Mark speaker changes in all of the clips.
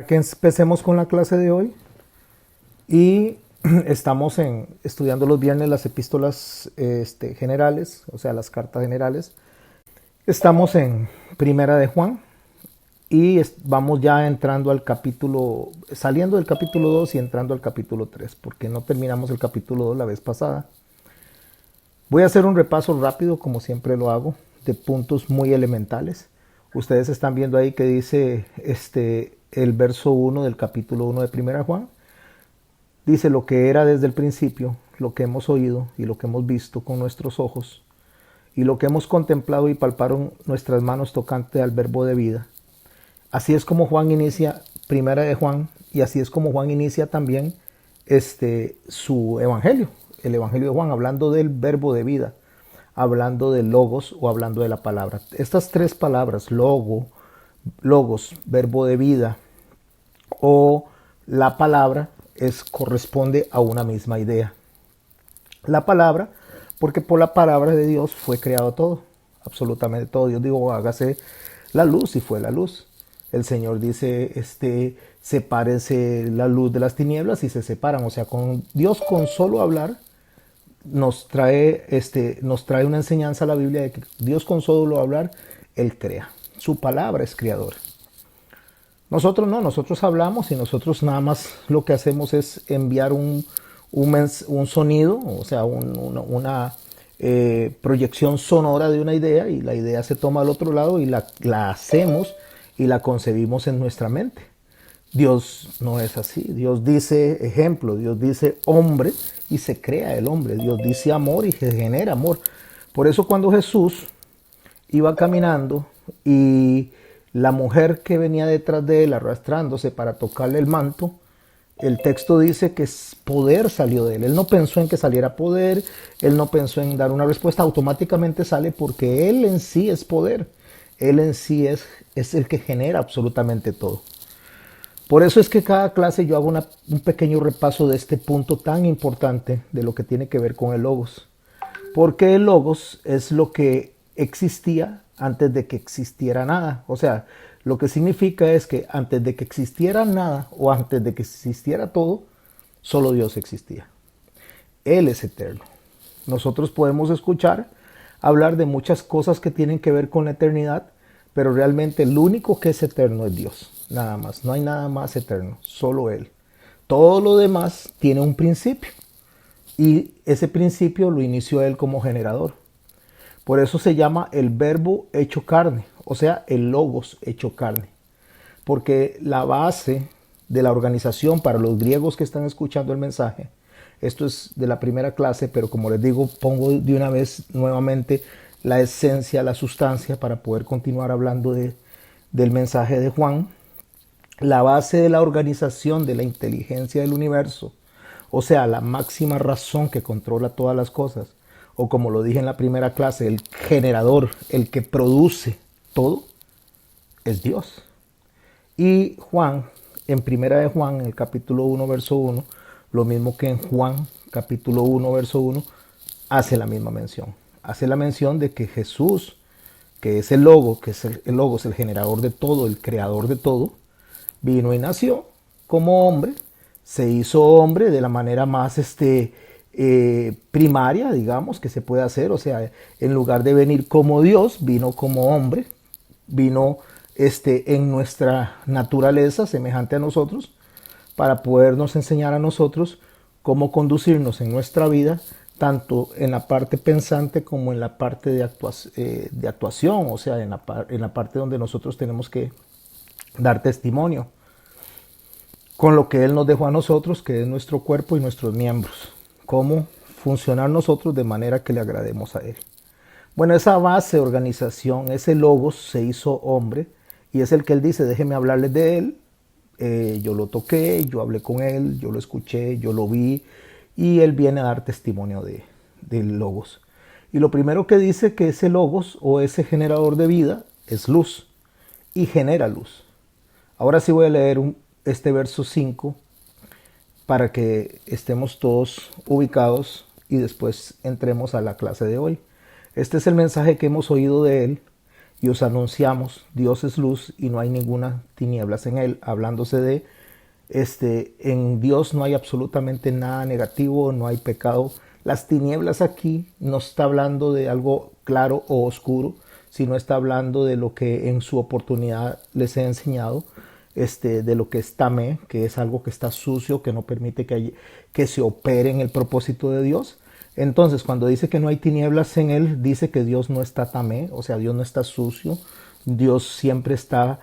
Speaker 1: que empecemos con la clase de hoy y estamos estudiando los viernes las epístolas generales, o sea, las cartas generales. Estamos en Primera de Juan y vamos ya entrando al capítulo, saliendo del capítulo 2 y entrando al capítulo 3, porque no terminamos el capítulo 2 la vez pasada. Voy a hacer un repaso rápido, como siempre lo hago, de puntos muy elementales. Ustedes están viendo ahí que dice el verso 1 del capítulo 1 de Primera Juan. Dice lo que era desde el principio, lo que hemos oído y lo que hemos visto con nuestros ojos y lo que hemos contemplado y palparon nuestras manos tocante al verbo de vida. Así es como Juan inicia Primera de Juan y así es como Juan inicia también su evangelio, el evangelio de Juan, hablando del verbo de vida, hablando del logos o hablando de la palabra. Estas tres palabras, logos, verbo de vida o la palabra, corresponde a una misma idea. La palabra, porque por la palabra de Dios fue creado todo, absolutamente todo. Dios dijo, hágase la luz y fue la luz. El Señor dice, sepárese la luz de las tinieblas y se separan. O sea, Dios con solo hablar nos trae una enseñanza a la Biblia de que Dios con solo hablar, Él crea. Su palabra es creadora. Nosotros no, nosotros hablamos y nosotros nada más lo que hacemos es enviar un sonido, o sea, una proyección sonora de una idea y la idea se toma al otro lado y la hacemos y la concebimos en nuestra mente. Dios no es así. Dios dice ejemplo, Dios dice hombre y se crea el hombre. Dios dice amor y se genera amor. Por eso cuando Jesús iba caminando y la mujer que venía detrás de él arrastrándose para tocarle el manto, el texto dice que poder salió de él. Él no pensó en que saliera poder, él no pensó en dar una respuesta, automáticamente sale porque él en sí es poder. Él en sí es el que genera absolutamente todo. Por eso es que cada clase yo hago un pequeño repaso de este punto tan importante de lo que tiene que ver con el logos. Porque el logos es lo que existía antes de que existiera nada. O sea, lo que significa es que antes de que existiera nada o antes de que existiera todo, solo Dios existía. Él es eterno. Nosotros podemos escuchar hablar de muchas cosas que tienen que ver con la eternidad, pero realmente el único que es eterno es Dios. Nada más. No hay nada más eterno, solo Él. Todo lo demás tiene un principio. Y ese principio lo inició Él como generador. Por eso se llama el verbo hecho carne, o sea, el logos hecho carne. Porque la base de la organización para los griegos que están escuchando el mensaje, esto es de la primera clase, pero como les digo, pongo de una vez nuevamente la esencia, la sustancia para poder continuar hablando del mensaje de Juan. La base de la organización de la inteligencia del universo, o sea, la máxima razón que controla todas las cosas, o como lo dije en la primera clase, el generador, el que produce todo, es Dios. Y Juan, en Primera de Juan, en el capítulo 1, verso 1, lo mismo que en Juan, capítulo 1, verso 1, hace la misma mención. Hace la mención de que Jesús, que es el Logos, que es el Logos, el generador de todo, el creador de todo, vino y nació como hombre, se hizo hombre de la manera más primaria, digamos, que se puede hacer. O sea, en lugar de venir como Dios, vino como hombre, vino en nuestra naturaleza, semejante a nosotros, para podernos enseñar a nosotros cómo conducirnos en nuestra vida, tanto en la parte pensante como en la parte de actuación, o sea, en la parte donde nosotros tenemos que dar testimonio con lo que Él nos dejó a nosotros, que es nuestro cuerpo y nuestros miembros. Cómo funcionar nosotros de manera que le agrademos a Él. Bueno, esa base de organización, ese logos se hizo hombre y es el que Él dice, déjeme hablarles de Él. Yo lo toqué, yo hablé con Él, yo lo escuché, yo lo vi y Él viene a dar testimonio del logos. Y lo primero que dice que ese logos o ese generador de vida es luz y genera luz. Ahora sí voy a leer este verso 5 para que estemos todos ubicados y después entremos a la clase de hoy. Este es el mensaje que hemos oído de Él y os anunciamos, Dios es luz y no hay ninguna tinieblas en él, hablándose de en Dios no hay absolutamente nada negativo, no hay pecado. Las tinieblas aquí no está hablando de algo claro o oscuro, sino está hablando de lo que en su oportunidad les he enseñado, de lo que es tamé, que es algo que está sucio, que no permite que se opere en el propósito de Dios. Entonces, cuando dice que no hay tinieblas en él, dice que Dios no está tamé, o sea, Dios no está sucio, Dios siempre está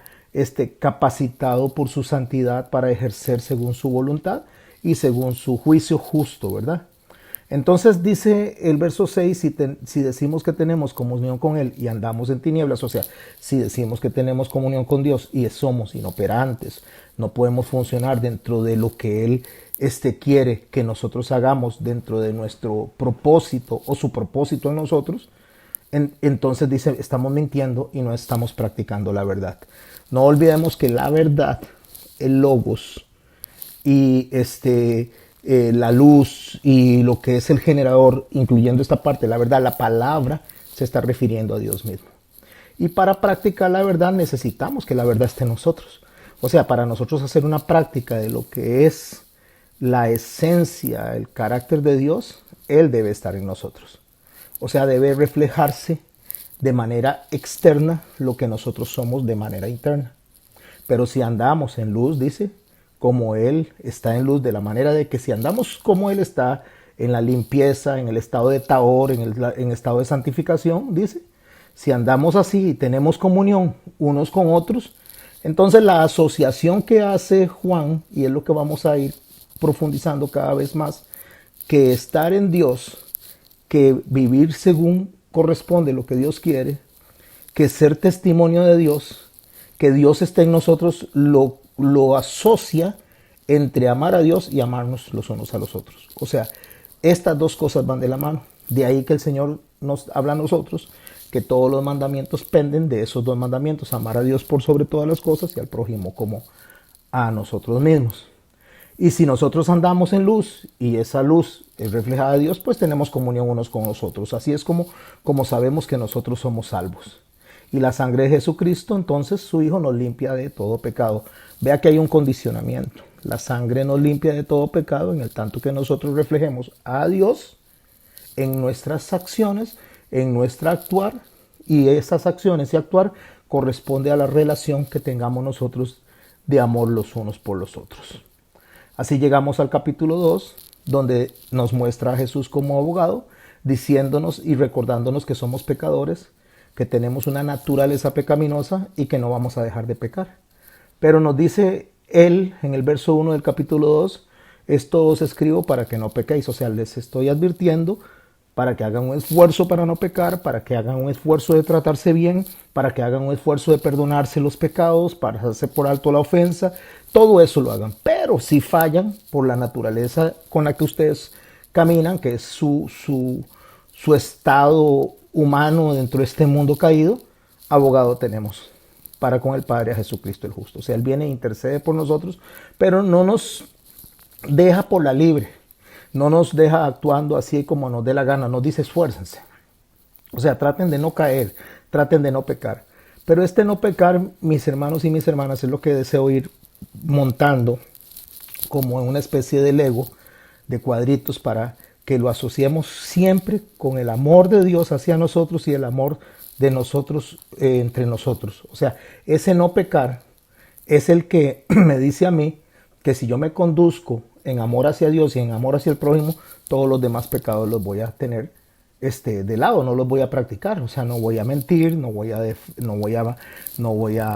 Speaker 1: capacitado por su santidad para ejercer según su voluntad y según su juicio justo, ¿verdad? Entonces dice el verso 6, si decimos que tenemos comunión con Él y andamos en tinieblas, o sea, si decimos que tenemos comunión con Dios y somos inoperantes, no podemos funcionar dentro de lo que Él quiere que nosotros hagamos dentro de nuestro propósito o su propósito en nosotros, entonces dice, estamos mintiendo y no estamos practicando la verdad. No olvidemos que la verdad, el logos y la luz y lo que es el generador, incluyendo esta parte, la verdad, la palabra se está refiriendo a Dios mismo. Y para practicar la verdad necesitamos que la verdad esté en nosotros. O sea, para nosotros hacer una práctica de lo que es la esencia, el carácter de Dios, Él debe estar en nosotros. O sea, debe reflejarse de manera externa lo que nosotros somos de manera interna. Pero si andamos en luz, dice, como Él está en luz, de la manera de que si andamos como Él está, en la limpieza, en el estado de Tahor, en el estado de santificación, dice, si andamos así y tenemos comunión unos con otros, entonces la asociación que hace Juan, y es lo que vamos a ir profundizando cada vez más, que estar en Dios, que vivir según corresponde lo que Dios quiere, que ser testimonio de Dios, que Dios esté en nosotros, lo asocia entre amar a Dios y amarnos los unos a los otros. O sea, estas dos cosas van de la mano. De ahí que el Señor nos habla a nosotros, que todos los mandamientos penden de esos dos mandamientos, amar a Dios por sobre todas las cosas y al prójimo como a nosotros mismos. Y si nosotros andamos en luz y esa luz es reflejada de Dios, pues tenemos comunión unos con los otros. Así es como sabemos que nosotros somos salvos. Y la sangre de Jesucristo, entonces su Hijo nos limpia de todo pecado. Vea que hay un condicionamiento. La sangre nos limpia de todo pecado en el tanto que nosotros reflejemos a Dios en nuestras acciones, en nuestra actuar. Y esas acciones y actuar corresponde a la relación que tengamos nosotros de amor los unos por los otros. Así llegamos al capítulo 2, donde nos muestra a Jesús como abogado, diciéndonos y recordándonos que somos pecadores, que tenemos una naturaleza pecaminosa y que no vamos a dejar de pecar. Pero nos dice él en el verso 1 del capítulo 2, esto os escribo para que no pequéis. O sea, les estoy advirtiendo para que hagan un esfuerzo para no pecar, para que hagan un esfuerzo de tratarse bien, para que hagan un esfuerzo de perdonarse los pecados, para hacer por alto la ofensa. Todo eso lo hagan. Pero si fallan por la naturaleza con la que ustedes caminan, que es su estado humano dentro de este mundo caído, abogado tenemos para con el Padre a Jesucristo el justo. O sea, Él viene e intercede por nosotros, pero no nos deja por la libre. No nos deja actuando así como nos dé la gana, nos dice esfuércense. O sea, traten de no caer, traten de no pecar. Pero no pecar, mis hermanos y mis hermanas, es lo que deseo ir montando como en una especie de Lego, de cuadritos, para que lo asociemos siempre con el amor de Dios hacia nosotros y el amor de nosotros entre nosotros. O sea, ese no pecar es el que me dice a mí que si yo me conduzco en amor hacia Dios y en amor hacia el prójimo, todos los demás pecados los voy a tener de lado, no los voy a practicar. O sea, no voy a mentir, no voy a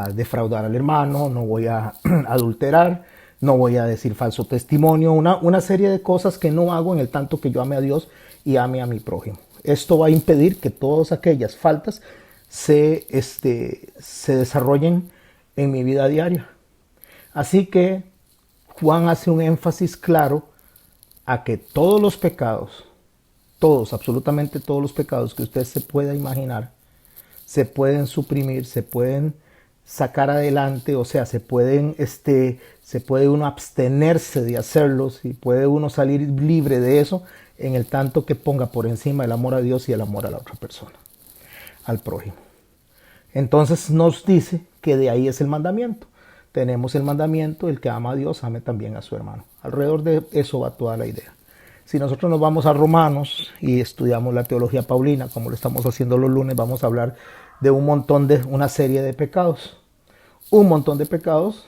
Speaker 1: defraudar al hermano, no voy a adulterar, no voy a decir falso testimonio, una serie de cosas que no hago en el tanto que yo ame a Dios y ame a mi prójimo. Esto va a impedir que todas aquellas faltas se desarrollen en mi vida diaria. Así que Juan hace un énfasis claro a que todos los pecados, todos, absolutamente todos los pecados que usted se pueda imaginar, se pueden suprimir, se pueden sacar adelante, o sea, se puede uno abstenerse de hacerlos y puede uno salir libre de eso en el tanto que ponga por encima el amor a Dios y el amor a la otra persona, al prójimo. Entonces nos dice que de ahí es el mandamiento. Tenemos el mandamiento, el que ama a Dios, ame también a su hermano. Alrededor de eso va toda la idea. Si nosotros nos vamos a Romanos y estudiamos la teología paulina, como lo estamos haciendo los lunes, vamos a hablar de una serie de pecados. Un montón de pecados,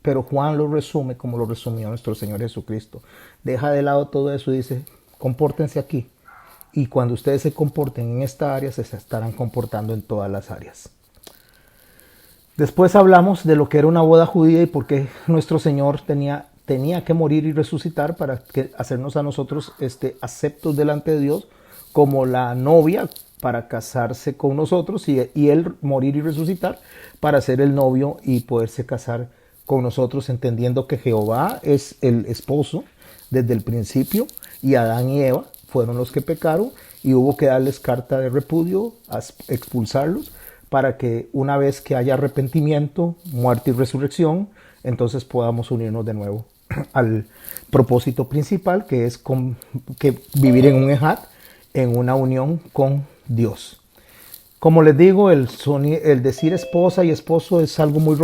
Speaker 1: pero Juan lo resume como lo resumió nuestro Señor Jesucristo. Deja de lado todo eso y dice, compórtense aquí. Y cuando ustedes se comporten en esta área, se estarán comportando en todas las áreas. Después hablamos de lo que era una boda judía y por qué nuestro Señor tenía que morir y resucitar para hacernos a nosotros aceptos delante de Dios como la novia para casarse con nosotros y Él morir y resucitar para ser el novio y poderse casar con nosotros, entendiendo que Jehová es el esposo desde el principio y Adán y Eva fueron los que pecaron y hubo que darles carta de repudio, expulsarlos, para que una vez que haya arrepentimiento, muerte y resurrección, entonces podamos unirnos de nuevo al propósito principal, que es que vivir en un ejad, en una unión con Dios. Como les digo, el decir esposa y esposo es algo muy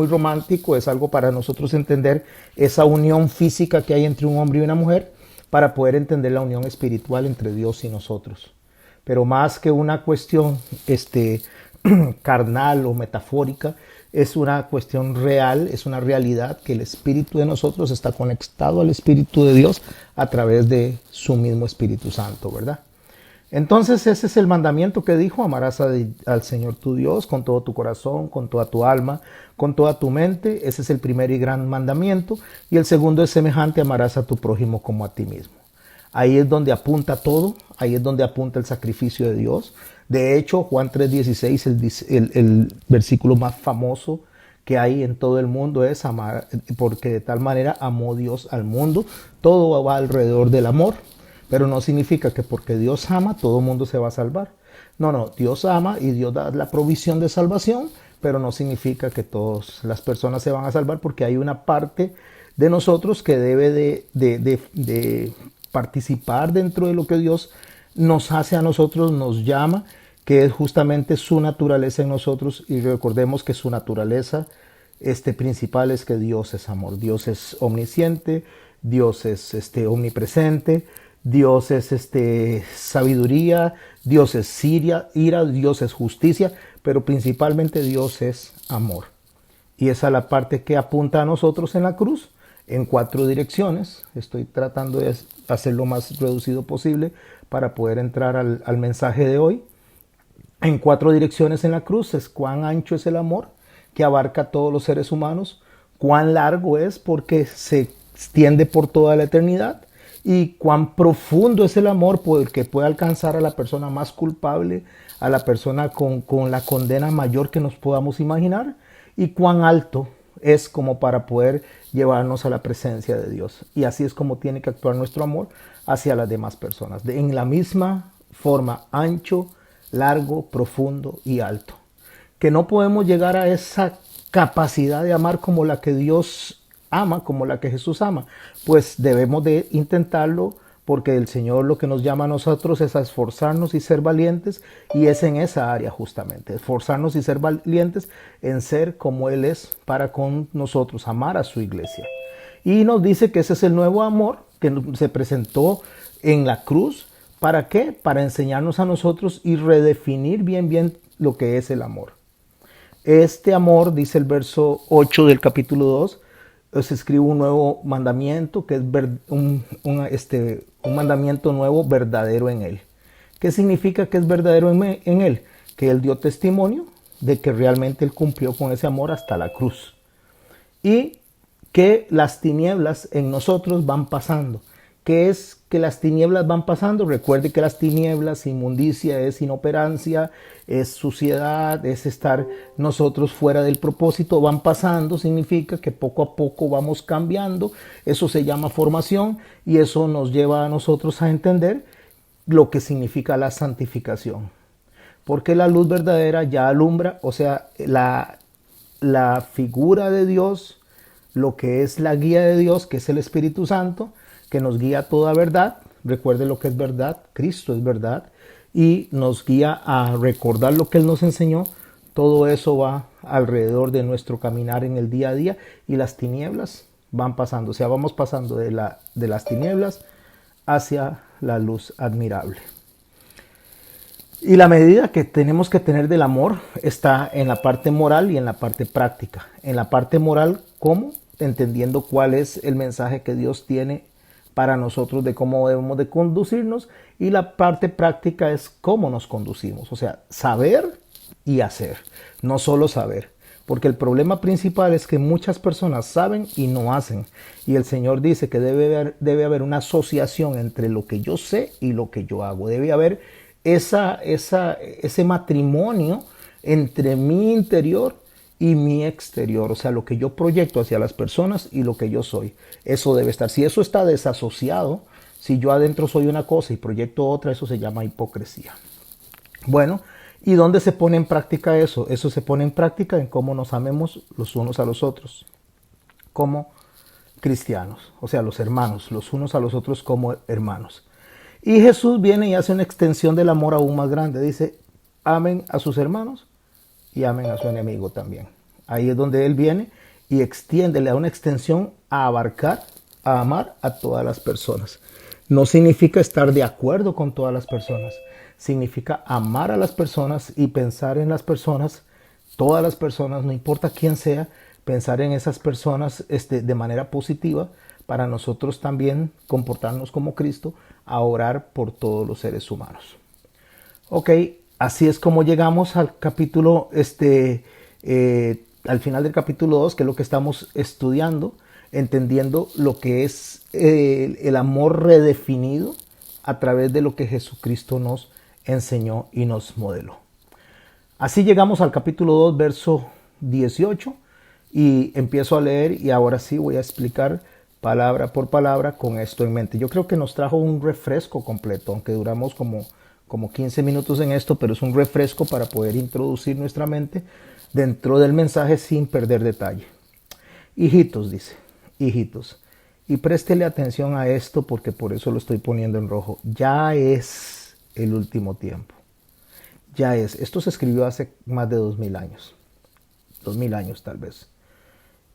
Speaker 1: romántico, es algo para nosotros entender esa unión física que hay entre un hombre y una mujer, para poder entender la unión espiritual entre Dios y nosotros. Pero más que una cuestión carnal o metafórica, es una cuestión real, es una realidad que el espíritu de nosotros está conectado al espíritu de Dios a través de su mismo Espíritu Santo, ¿verdad? Entonces ese es el mandamiento que dijo: amarás al Señor tu Dios con todo tu corazón, con toda tu alma, con toda tu mente. Ese es el primer y gran mandamiento. Y el segundo es semejante: amarás a tu prójimo como a ti mismo. Ahí es donde apunta todo, ahí es donde apunta el sacrificio de Dios. De hecho, Juan 3:16, el versículo más famoso que hay en todo el mundo es amar, porque de tal manera amó Dios al mundo. Todo va alrededor del amor, pero no significa que porque Dios ama, todo el mundo se va a salvar. No, Dios ama y Dios da la provisión de salvación, pero no significa que todas las personas se van a salvar, porque hay una parte de nosotros que debe de participar dentro de lo que Dios nos hace a nosotros, nos llama, que es justamente su naturaleza en nosotros. Y recordemos que su naturaleza principal es que Dios es amor. Dios es omnisciente, Dios es omnipresente, Dios es sabiduría, Dios es ira, Dios es justicia, pero principalmente Dios es amor. Y esa es la parte que apunta a nosotros en la cruz, en 4 direcciones. Estoy tratando de hacer lo más reducido posible para poder entrar al mensaje de hoy. En 4 direcciones en la cruz es cuán ancho es el amor que abarca a todos los seres humanos, cuán largo es porque se extiende por toda la eternidad, y cuán profundo es el amor porque puede alcanzar a la persona más culpable, a la persona con la condena mayor que nos podamos imaginar, y cuán alto es como para poder llevarnos a la presencia de Dios. Y así es como tiene que actuar nuestro amor hacia las demás personas, en la misma forma: ancho, largo, profundo y alto. Que no podemos llegar a esa capacidad de amar como la que Dios ama, como la que Jesús ama, pues debemos de intentarlo, porque el Señor lo que nos llama a nosotros es a esforzarnos y ser valientes, y es en esa área justamente, esforzarnos y ser valientes en ser como Él es para con nosotros, amar a su iglesia. Y nos dice que ese es el nuevo amor que se presentó en la cruz. ¿Para qué? Para enseñarnos a nosotros y redefinir bien lo que es el amor. Este amor, dice el verso 8 del capítulo 2, se escribe un nuevo mandamiento, que es un mandamiento nuevo, verdadero en Él. ¿Qué significa que es verdadero en Él? Que Él dio testimonio de que realmente Él cumplió con ese amor hasta la cruz. Y que las tinieblas en nosotros van pasando. ¿Qué es que las tinieblas van pasando? Recuerde que las tinieblas, inmundicia, es inoperancia, es suciedad, es estar nosotros fuera del propósito. Van pasando, significa que poco a poco vamos cambiando. Eso se llama formación, y eso nos lleva a nosotros a entender lo que significa la santificación. Porque la luz verdadera ya alumbra, o sea, la figura de Dios, lo que es la guía de Dios, que es el Espíritu Santo, que nos guía a toda verdad. Recuerde lo que es verdad: Cristo es verdad, y nos guía a recordar lo que Él nos enseñó, Todo eso va alrededor de nuestro caminar en el día a día y las tinieblas van pasando. O sea, vamos pasando de las tinieblas hacia la luz admirable. Y la medida que tenemos que tener del amor está en la parte moral y en la parte práctica. En la parte moral, ¿cómo? Entendiendo cuál es el mensaje que Dios tiene para nosotros de cómo debemos de conducirnos, y la parte práctica es cómo nos conducimos, o sea, saber y hacer, no solo saber, porque el problema principal es que muchas personas saben y no hacen, y el Señor dice que debe haber una asociación entre lo que yo sé y lo que yo hago, debe haber ese matrimonio entre mi interior y mi exterior, o sea, lo que yo proyecto hacia las personas y lo que yo soy. Eso debe estar. Si eso está desasociado, si yo adentro soy una cosa y proyecto otra, eso se llama hipocresía. Bueno, ¿y dónde se pone en práctica eso? Eso se pone en práctica en cómo nos amemos los unos a los otros, como cristianos, o sea, los hermanos, los unos a los otros como hermanos. Y Jesús viene y hace una extensión del amor aún más grande. Dice, amen a sus hermanos y amen a su enemigo también. Ahí es donde Él viene y extiende, le da una extensión a abarcar, a amar a todas las personas. No significa estar de acuerdo con todas las personas. Significa amar a las personas y pensar en las personas, todas las personas, no importa quién sea, pensar en esas personas de manera positiva para nosotros también comportarnos como Cristo, a orar por todos los seres humanos. Ok, así es como llegamos al capítulo, al final del capítulo 2, que es lo que estamos estudiando, entendiendo lo que es el amor redefinido a través de lo que Jesucristo nos enseñó y nos modeló. Así llegamos al capítulo 2, verso 18, y empiezo a leer, y ahora sí voy a explicar palabra por palabra con esto en mente. Yo creo que nos trajo un refresco completo, aunque duramos como 15 minutos en esto, pero es un refresco para poder introducir nuestra mente dentro del mensaje sin perder detalle. Hijitos, dice, hijitos, y préstele atención a esto porque por eso lo estoy poniendo en rojo. Ya es el último tiempo. Ya es. Esto se escribió hace más de 2000 años. 2000 años tal vez.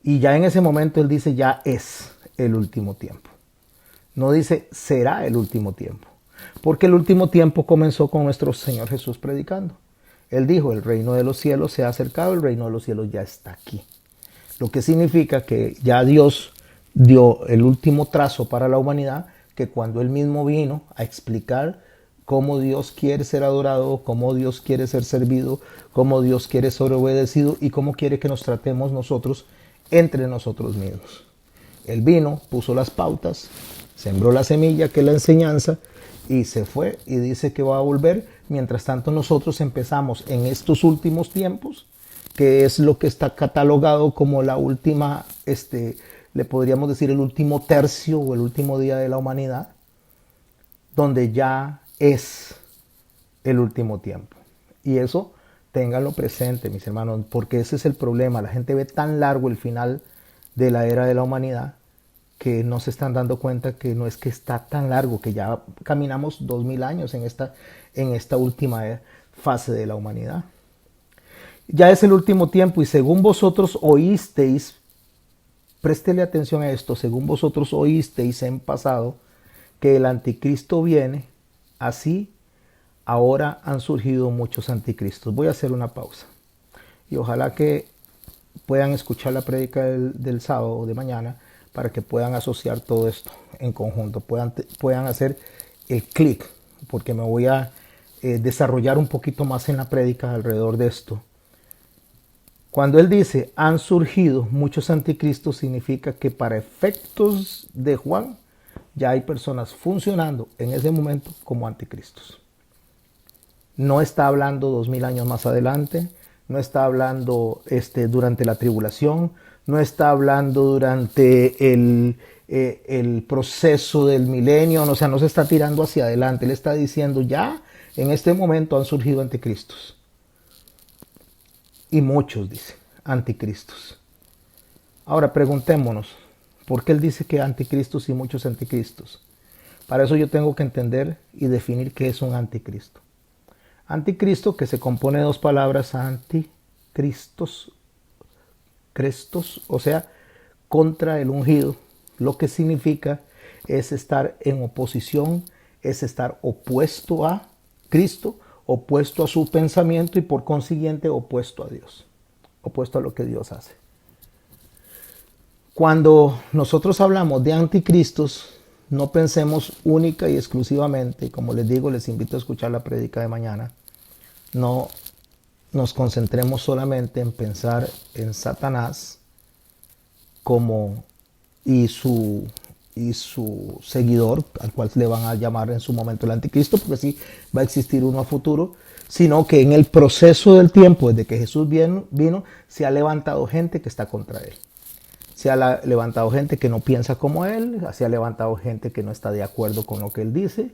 Speaker 1: Y ya en ese momento él dice, ya es el último tiempo. No dice, será el último tiempo. Porque el último tiempo comenzó con nuestro Señor Jesús predicando. Él dijo, el reino de los cielos se ha acercado, el reino de los cielos ya está aquí. Lo que significa que ya Dios dio el último trazo para la humanidad, que cuando Él mismo vino a explicar cómo Dios quiere ser adorado, cómo Dios quiere ser servido, cómo Dios quiere ser obedecido y cómo quiere que nos tratemos nosotros entre nosotros mismos. Él vino, puso las pautas, sembró la semilla que es la enseñanza y se fue y dice que va a volver. Mientras tanto nosotros empezamos en estos últimos tiempos, que es lo que está catalogado como la última, le podríamos decir el último tercio o el último día de la humanidad, donde ya es el último tiempo. Y eso ténganlo presente, mis hermanos, porque ese es el problema. La gente ve tan largo el final de la era de la humanidad que no se están dando cuenta que no es que está tan largo, que ya caminamos 2000 años en esta última fase de la humanidad. Ya es el último tiempo y según vosotros oísteis, préstele atención a esto, según vosotros oísteis en pasado que el anticristo viene, así ahora han surgido muchos anticristos. Voy a hacer una pausa y ojalá que puedan escuchar la prédica del sábado o de mañana para que puedan asociar todo esto en conjunto, puedan hacer el clic, porque me voy a desarrollar un poquito más en la prédica alrededor de esto. Cuando él dice han surgido muchos anticristos, significa que para efectos de Juan ya hay personas funcionando en ese momento como anticristos. No está hablando 2000 años más adelante, no está hablando durante la tribulación, no está hablando durante el proceso del milenio, o sea, no se está tirando hacia adelante, él está diciendo ya en este momento han surgido anticristos. Y muchos, dice, anticristos. Ahora preguntémonos, ¿por qué él dice que anticristos y muchos anticristos? Para eso yo tengo que entender y definir qué es un anticristo. Anticristo, que se compone de dos palabras, anti Crestos, o sea, contra el ungido. Lo que significa es estar en oposición, es estar opuesto a Cristo, opuesto a su pensamiento y por consiguiente opuesto a Dios, opuesto a lo que Dios hace. Cuando nosotros hablamos de anticristos, no pensemos única y exclusivamente, como les digo, les invito a escuchar la prédica de mañana, no nos concentremos solamente en pensar en Satanás como y su seguidor, al cual le van a llamar en su momento el anticristo, porque sí va a existir uno a futuro, sino que en el proceso del tiempo, desde que Jesús vino, se ha levantado gente que está contra él. Se ha levantado gente que no piensa como él, se ha levantado gente que no está de acuerdo con lo que él dice.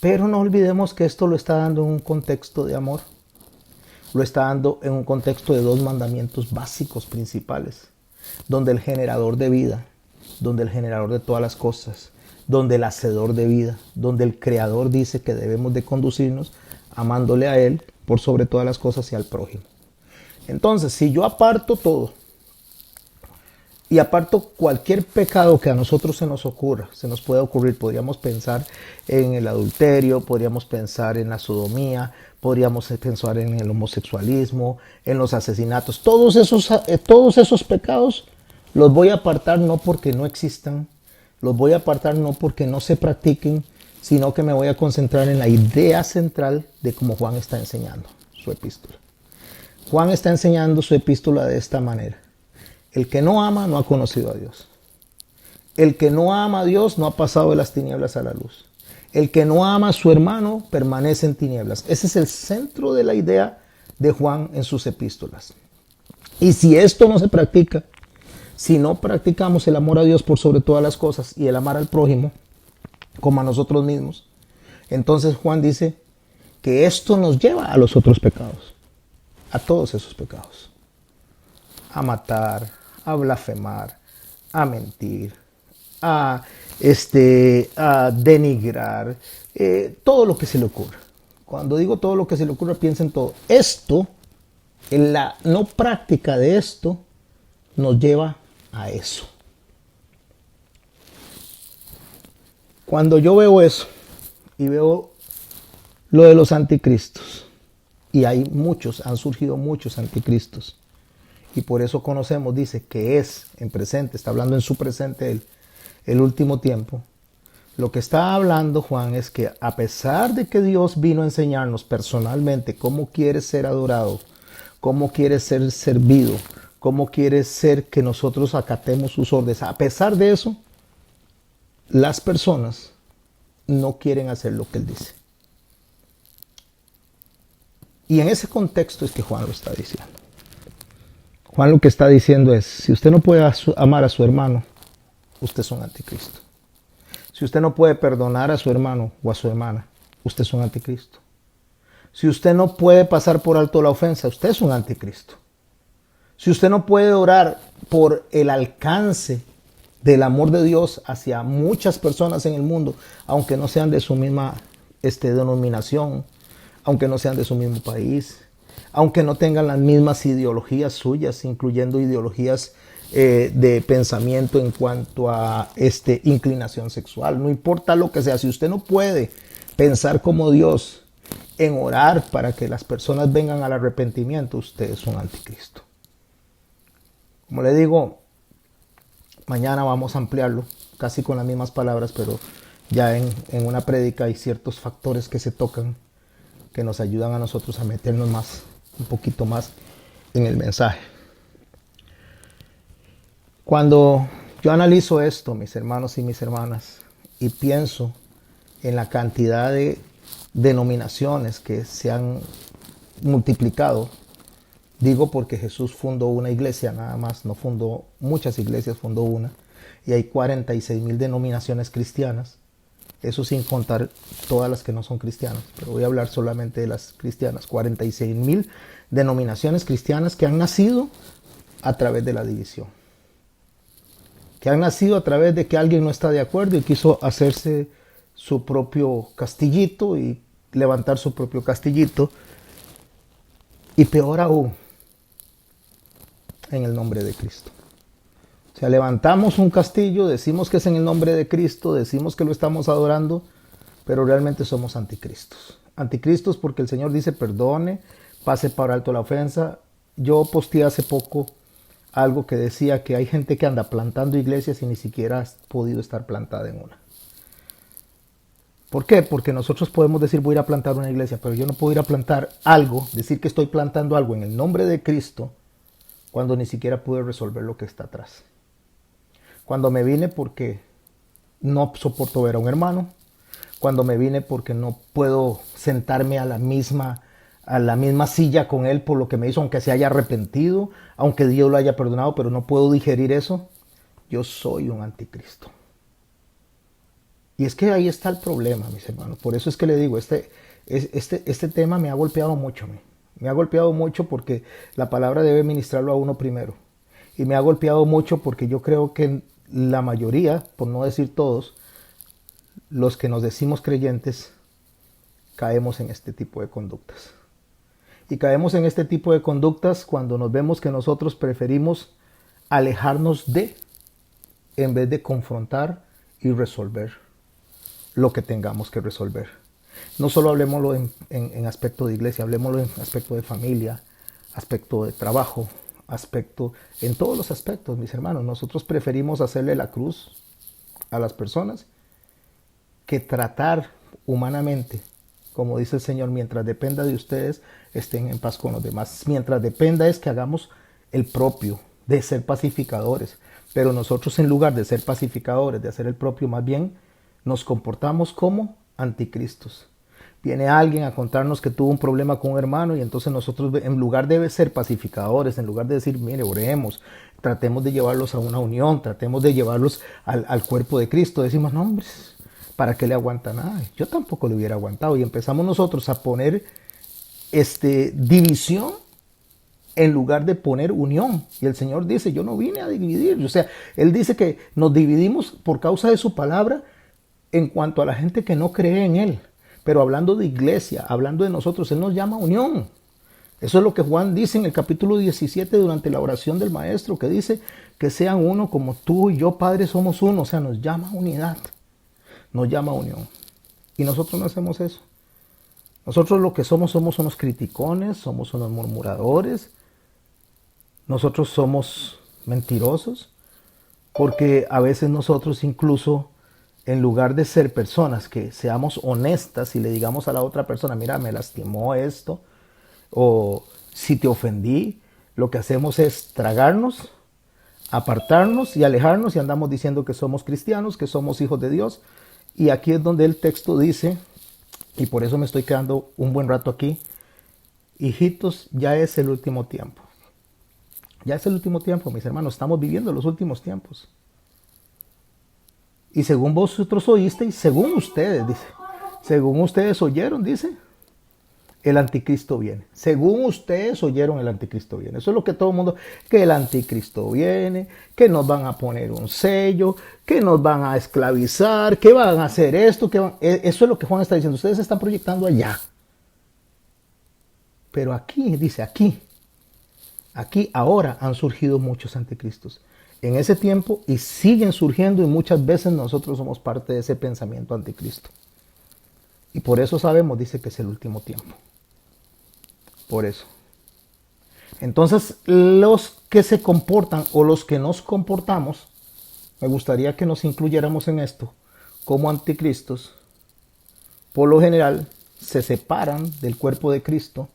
Speaker 1: Pero no olvidemos que esto lo está dando en un contexto de amor. Lo está dando en un contexto de dos mandamientos básicos principales, donde el generador de vida, donde el generador de todas las cosas, donde el hacedor de vida, donde el creador dice que debemos de conducirnos amándole a él por sobre todas las cosas y al prójimo. Entonces, si yo aparto todo y aparto cualquier pecado que a nosotros se nos ocurra, se nos puede ocurrir, podríamos pensar en el adulterio, podríamos pensar en la sodomía, podríamos pensar en el homosexualismo, en los asesinatos, todos esos pecados los voy a apartar no porque no existan, los voy a apartar no porque no se practiquen, sino que me voy a concentrar en la idea central de cómo Juan está enseñando su epístola. Juan está enseñando su epístola de esta manera. El que no ama no ha conocido a Dios. El que no ama a Dios no ha pasado de las tinieblas a la luz. El que no ama a su hermano permanece en tinieblas. Ese es el centro de la idea de Juan en sus epístolas. Y si esto no se practica, si no practicamos el amor a Dios por sobre todas las cosas y el amar al prójimo como a nosotros mismos, entonces Juan dice que esto nos lleva a los otros pecados, a todos esos pecados. A matar, a blasfemar, a mentir, a denigrar, todo lo que se le ocurra. Cuando digo todo lo que se le ocurra, piensa en todo. Esto, en la no práctica de esto, nos lleva a eso. Cuando yo veo eso y veo lo de los anticristos, y han surgido muchos anticristos, y por eso conocemos, dice que es en presente, está hablando en su presente el último tiempo. Lo que está hablando Juan es que a pesar de que Dios vino a enseñarnos personalmente cómo quiere ser adorado, cómo quiere ser servido, cómo quiere ser que nosotros acatemos sus órdenes, a pesar de eso, las personas no quieren hacer lo que Él dice. Y en ese contexto es que Juan lo está diciendo. Juan lo que está diciendo es, si usted no puede amar a su hermano, usted es un anticristo. Si usted no puede perdonar a su hermano o a su hermana, usted es un anticristo. Si usted no puede pasar por alto la ofensa, usted es un anticristo. Si usted no puede orar por el alcance del amor de Dios hacia muchas personas en el mundo, aunque no sean de su misma denominación, aunque no sean de su mismo país, aunque no tengan las mismas ideologías suyas, incluyendo ideologías de pensamiento en cuanto a inclinación sexual, no importa lo que sea, si usted no puede pensar como Dios en orar para que las personas vengan al arrepentimiento, usted es un anticristo. Como le digo, mañana vamos a ampliarlo, casi con las mismas palabras, pero ya en una prédica hay ciertos factores que se tocan que nos ayudan a nosotros a meternos un poquito más en el mensaje. Cuando yo analizo esto, mis hermanos y mis hermanas, y pienso en la cantidad de denominaciones que se han multiplicado, digo porque Jesús fundó una iglesia nada más, no fundó muchas iglesias, fundó una, y hay 46,000 denominaciones cristianas, eso sin contar todas las que no son cristianas, pero voy a hablar solamente de las cristianas, 46,000 denominaciones cristianas que han nacido a través de la división, que han nacido a través de que alguien no está de acuerdo y quiso hacerse su propio castillito y levantar su propio castillito Y peor aún, en el nombre de Cristo. O sea, levantamos un castillo, decimos que es en el nombre de Cristo, decimos que lo estamos adorando, pero realmente somos anticristos. Anticristos porque el Señor dice perdone, pase por alto la ofensa. Yo posteé hace poco algo que decía que hay gente que anda plantando iglesias y ni siquiera ha podido estar plantada en una. ¿Por qué? Porque nosotros podemos decir voy a ir a plantar una iglesia, pero yo no puedo ir a plantar algo, decir que estoy plantando algo en el nombre de Cristo, cuando ni siquiera pude resolver lo que está atrás. Cuando me vine porque no soporto ver a un hermano, cuando me vine porque no puedo sentarme a la misma silla con él por lo que me hizo, aunque se haya arrepentido, aunque Dios lo haya perdonado, pero no puedo digerir eso, yo soy un anticristo. Y es que ahí está el problema, mis hermanos. Por eso es que le digo, este tema me ha golpeado mucho. Me ha golpeado mucho porque la palabra debe ministrarlo a uno primero. Y me ha golpeado mucho porque yo creo que la mayoría, por no decir todos, los que nos decimos creyentes, caemos en este tipo de conductas. Y caemos en este tipo de conductas cuando nos vemos que nosotros preferimos alejarnos en vez de confrontar y resolver lo que tengamos que resolver. No solo hablemoslo en aspecto de iglesia, hablemoslo en aspecto de familia, aspecto de trabajo, en todos los aspectos, mis hermanos. Nosotros preferimos hacerle la cruz a las personas que tratar humanamente, como dice el Señor, mientras dependa de ustedes, estén en paz con los demás. Mientras dependa es que hagamos el propio, de ser pacificadores. Pero nosotros, en lugar de ser pacificadores, de hacer el propio, más bien nos comportamos como anticristos. Viene alguien a contarnos que tuvo un problema con un hermano y entonces nosotros, en lugar de ser pacificadores, en lugar de decir, mire, oremos, tratemos de llevarlos a una unión, tratemos de llevarlos al cuerpo de Cristo, decimos, no, hombre, ¿para qué le aguanta nada? Yo tampoco le hubiera aguantado. Y empezamos nosotros a poner división en lugar de poner unión. Y el Señor dice, yo no vine a dividir. O sea, Él dice que nos dividimos por causa de su palabra en cuanto a la gente que no cree en Él. Pero hablando de iglesia, hablando de nosotros, Él nos llama unión. Eso es lo que Juan dice en el capítulo 17 durante la oración del Maestro, que dice que sean uno como tú y yo, Padre, somos uno. O sea, nos llama unidad, nos llama unión. Y nosotros no hacemos eso. Nosotros lo que somos unos criticones, somos unos murmuradores. Nosotros somos mentirosos, porque a veces nosotros incluso, en lugar de ser personas que seamos honestas y le digamos a la otra persona, mira, me lastimó esto, o si te ofendí, lo que hacemos es tragarnos, apartarnos y alejarnos y andamos diciendo que somos cristianos, que somos hijos de Dios. Y aquí es donde el texto dice, y por eso me estoy quedando un buen rato aquí, hijitos, ya es el último tiempo. Ya es el último tiempo, mis hermanos, estamos viviendo los últimos tiempos. Y según vosotros oísteis, según ustedes, dice, según ustedes oyeron, dice, el anticristo viene. Según ustedes oyeron, el anticristo viene. Eso es lo que todo el mundo, que el anticristo viene, que nos van a poner un sello, que nos van a esclavizar, que van a hacer esto, eso es lo que Juan está diciendo. Ustedes se están proyectando allá. Pero aquí, dice, aquí ahora han surgido muchos anticristos. En ese tiempo y siguen surgiendo y muchas veces nosotros somos parte de ese pensamiento anticristo. Y por eso sabemos, dice que es el último tiempo. Por eso. Entonces, los que se comportan o los que nos comportamos, me gustaría que nos incluyéramos en esto, como anticristos, por lo general se separan del cuerpo de Cristo,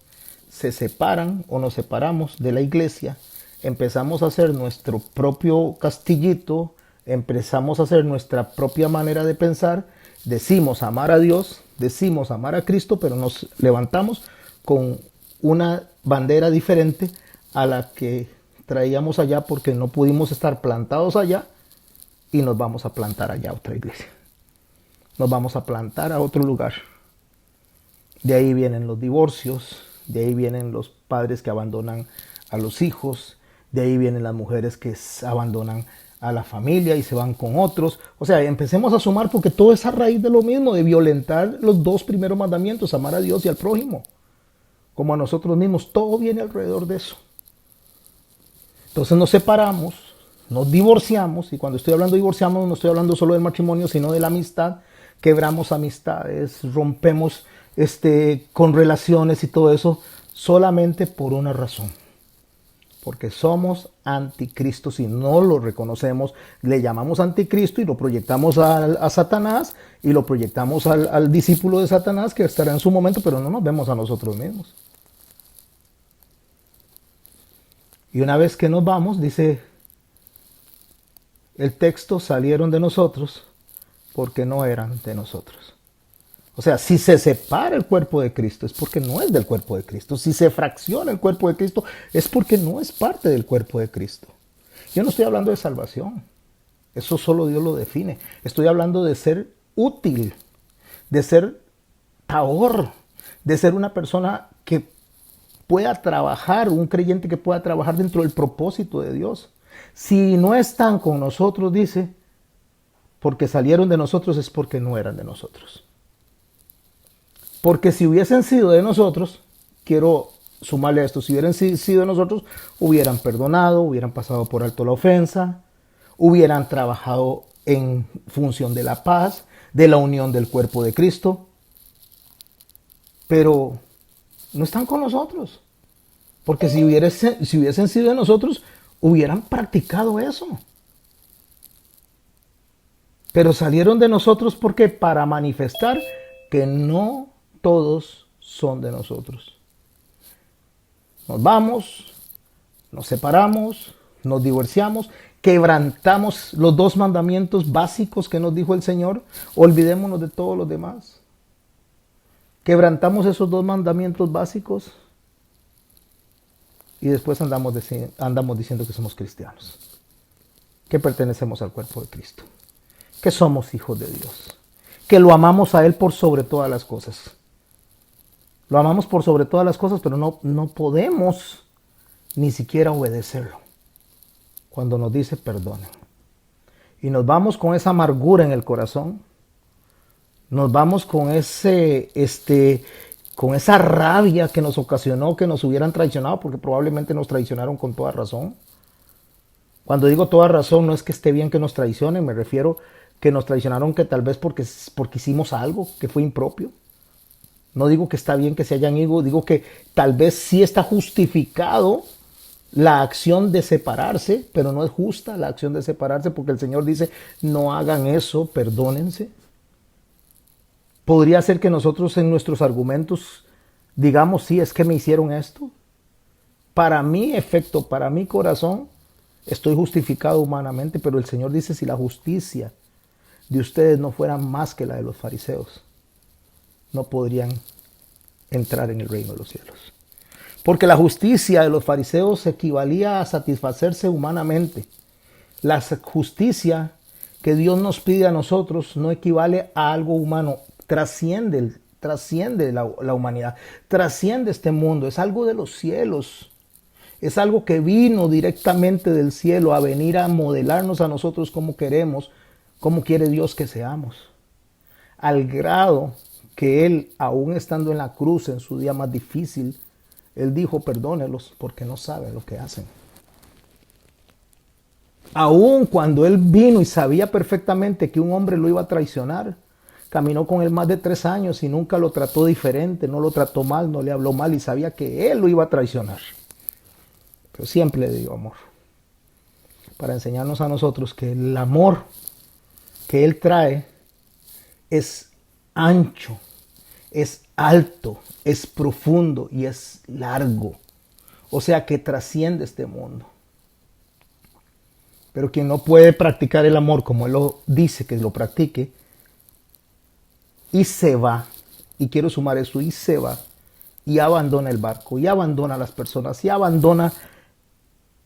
Speaker 1: se separan o nos separamos de la iglesia, empezamos a hacer nuestro propio castillito, empezamos a hacer nuestra propia manera de pensar, decimos amar a Dios, decimos amar a Cristo, pero nos levantamos con una bandera diferente a la que traíamos allá porque no pudimos estar plantados allá y nos vamos a plantar allá a otra iglesia. Nos vamos a plantar a otro lugar. De ahí vienen los divorcios, de ahí vienen los padres que abandonan a los hijos, de ahí vienen las mujeres que abandonan a la familia y se van con otros. O sea, empecemos a sumar porque todo es a raíz de lo mismo, de violentar los dos primeros mandamientos, amar a Dios y al prójimo. como a nosotros mismos. Todo viene alrededor de eso. Entonces nos separamos, nos divorciamos, y cuando estoy hablando de divorciamos no estoy hablando solo del matrimonio, sino de la amistad. Quebramos amistades, rompemos con relaciones y todo eso solamente por una razón. Porque somos anticristos y no lo reconocemos, le llamamos anticristo y lo proyectamos a Satanás y lo proyectamos al discípulo de Satanás que estará en su momento, pero no nos vemos a nosotros mismos. Y una vez que nos vamos, dice el texto, salieron de nosotros porque no eran de nosotros. O sea, si se separa el cuerpo de Cristo es porque no es del cuerpo de Cristo. Si se fracciona el cuerpo de Cristo es porque no es parte del cuerpo de Cristo. Yo no estoy hablando de salvación. Eso solo Dios lo define. Estoy hablando de ser útil, de ser taor, de ser una persona que pueda trabajar, un creyente que pueda trabajar dentro del propósito de Dios. Si no están con nosotros, dice, porque salieron de nosotros es porque no eran de nosotros. Porque si hubiesen sido de nosotros, quiero sumarle a esto, si hubieran sido de nosotros, hubieran perdonado, hubieran pasado por alto la ofensa, hubieran trabajado en función de la paz, de la unión del cuerpo de Cristo. Pero no están con nosotros. Porque si hubiesen sido de nosotros, hubieran practicado eso. Pero salieron de nosotros porque para manifestar que no todos son de nosotros. Nos vamos, nos separamos, nos divorciamos, quebrantamos los 2 mandamientos básicos que nos dijo el Señor, olvidémonos de todos los demás. Quebrantamos esos 2 mandamientos básicos y después andamos diciendo que somos cristianos, que pertenecemos al cuerpo de Cristo, que somos hijos de Dios, que lo amamos a Él por sobre todas las cosas. Lo amamos por sobre todas las cosas, pero no podemos ni siquiera obedecerlo cuando nos dice perdonen. Y nos vamos con esa amargura en el corazón, nos vamos con con esa rabia que nos ocasionó que nos hubieran traicionado, porque probablemente nos traicionaron con toda razón. Cuando digo toda razón, no es que esté bien que nos traicionen, me refiero que nos traicionaron que tal vez porque hicimos algo que fue impropio. No digo que está bien que se hayan ido, digo que tal vez sí está justificado la acción de separarse, pero no es justa la acción de separarse porque el Señor dice, no hagan eso, perdónense. Podría ser que nosotros en nuestros argumentos digamos, sí, es que me hicieron esto. Para mi efecto, para mi corazón, estoy justificado humanamente, pero el Señor dice, si la justicia de ustedes no fuera más que la de los fariseos, no podrían entrar en el reino de los cielos. Porque la justicia de los fariseos equivalía a satisfacerse humanamente. La justicia que Dios nos pide a nosotros no equivale a algo humano, trasciende la humanidad, trasciende este mundo, es algo de los cielos. Es algo que vino directamente del cielo a venir a modelarnos a nosotros como queremos, como quiere Dios que seamos. Al grado que Él, aún estando en la cruz en su día más difícil, Él dijo, perdónelos porque no saben lo que hacen. Aún cuando Él vino y sabía perfectamente que un hombre lo iba a traicionar, caminó con Él más de 3 años y nunca lo trató diferente, no lo trató mal, no le habló mal y sabía que Él lo iba a traicionar. Pero siempre le dio amor. Para enseñarnos a nosotros que el amor que Él trae es ancho, es alto, es profundo y es largo. O sea que trasciende este mundo. Pero quien no puede practicar el amor como Él lo dice que lo practique, y se va, y quiero sumar esto, y se va, y abandona el barco, y abandona a las personas, y abandona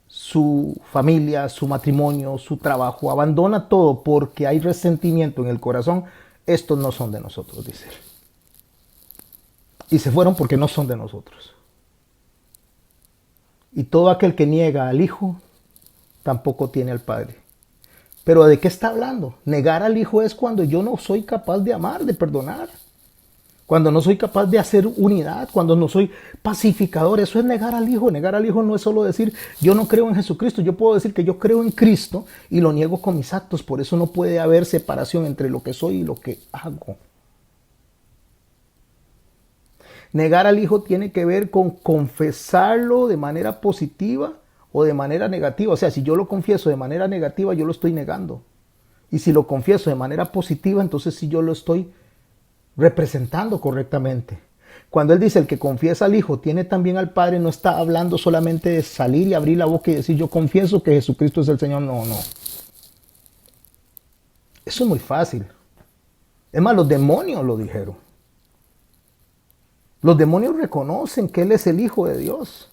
Speaker 1: su familia, su matrimonio, su trabajo, abandona todo porque hay resentimiento en el corazón, estos no son de nosotros, dice Él. Y se fueron porque no son de nosotros. Y todo aquel que niega al Hijo, tampoco tiene al Padre. Pero ¿de qué está hablando? Negar al Hijo es cuando yo no soy capaz de amar, de perdonar. Cuando no soy capaz de hacer unidad, cuando no soy pacificador, eso es negar al Hijo. Negar al Hijo no es solo decir, yo no creo en Jesucristo. Yo puedo decir que yo creo en Cristo y lo niego con mis actos. Por eso no puede haber separación entre lo que soy y lo que hago. Negar al Hijo tiene que ver con confesarlo de manera positiva o de manera negativa. O sea, si yo lo confieso de manera negativa, yo lo estoy negando. Y si lo confieso de manera positiva, entonces sí yo lo estoy representando correctamente. Cuando él dice el que confiesa al Hijo tiene también al Padre, no está hablando solamente de salir y abrir la boca y decir yo confieso que Jesucristo es el Señor. No, no. Eso es muy fácil. Es más, los demonios lo dijeron. Los demonios reconocen que Él es el Hijo de Dios.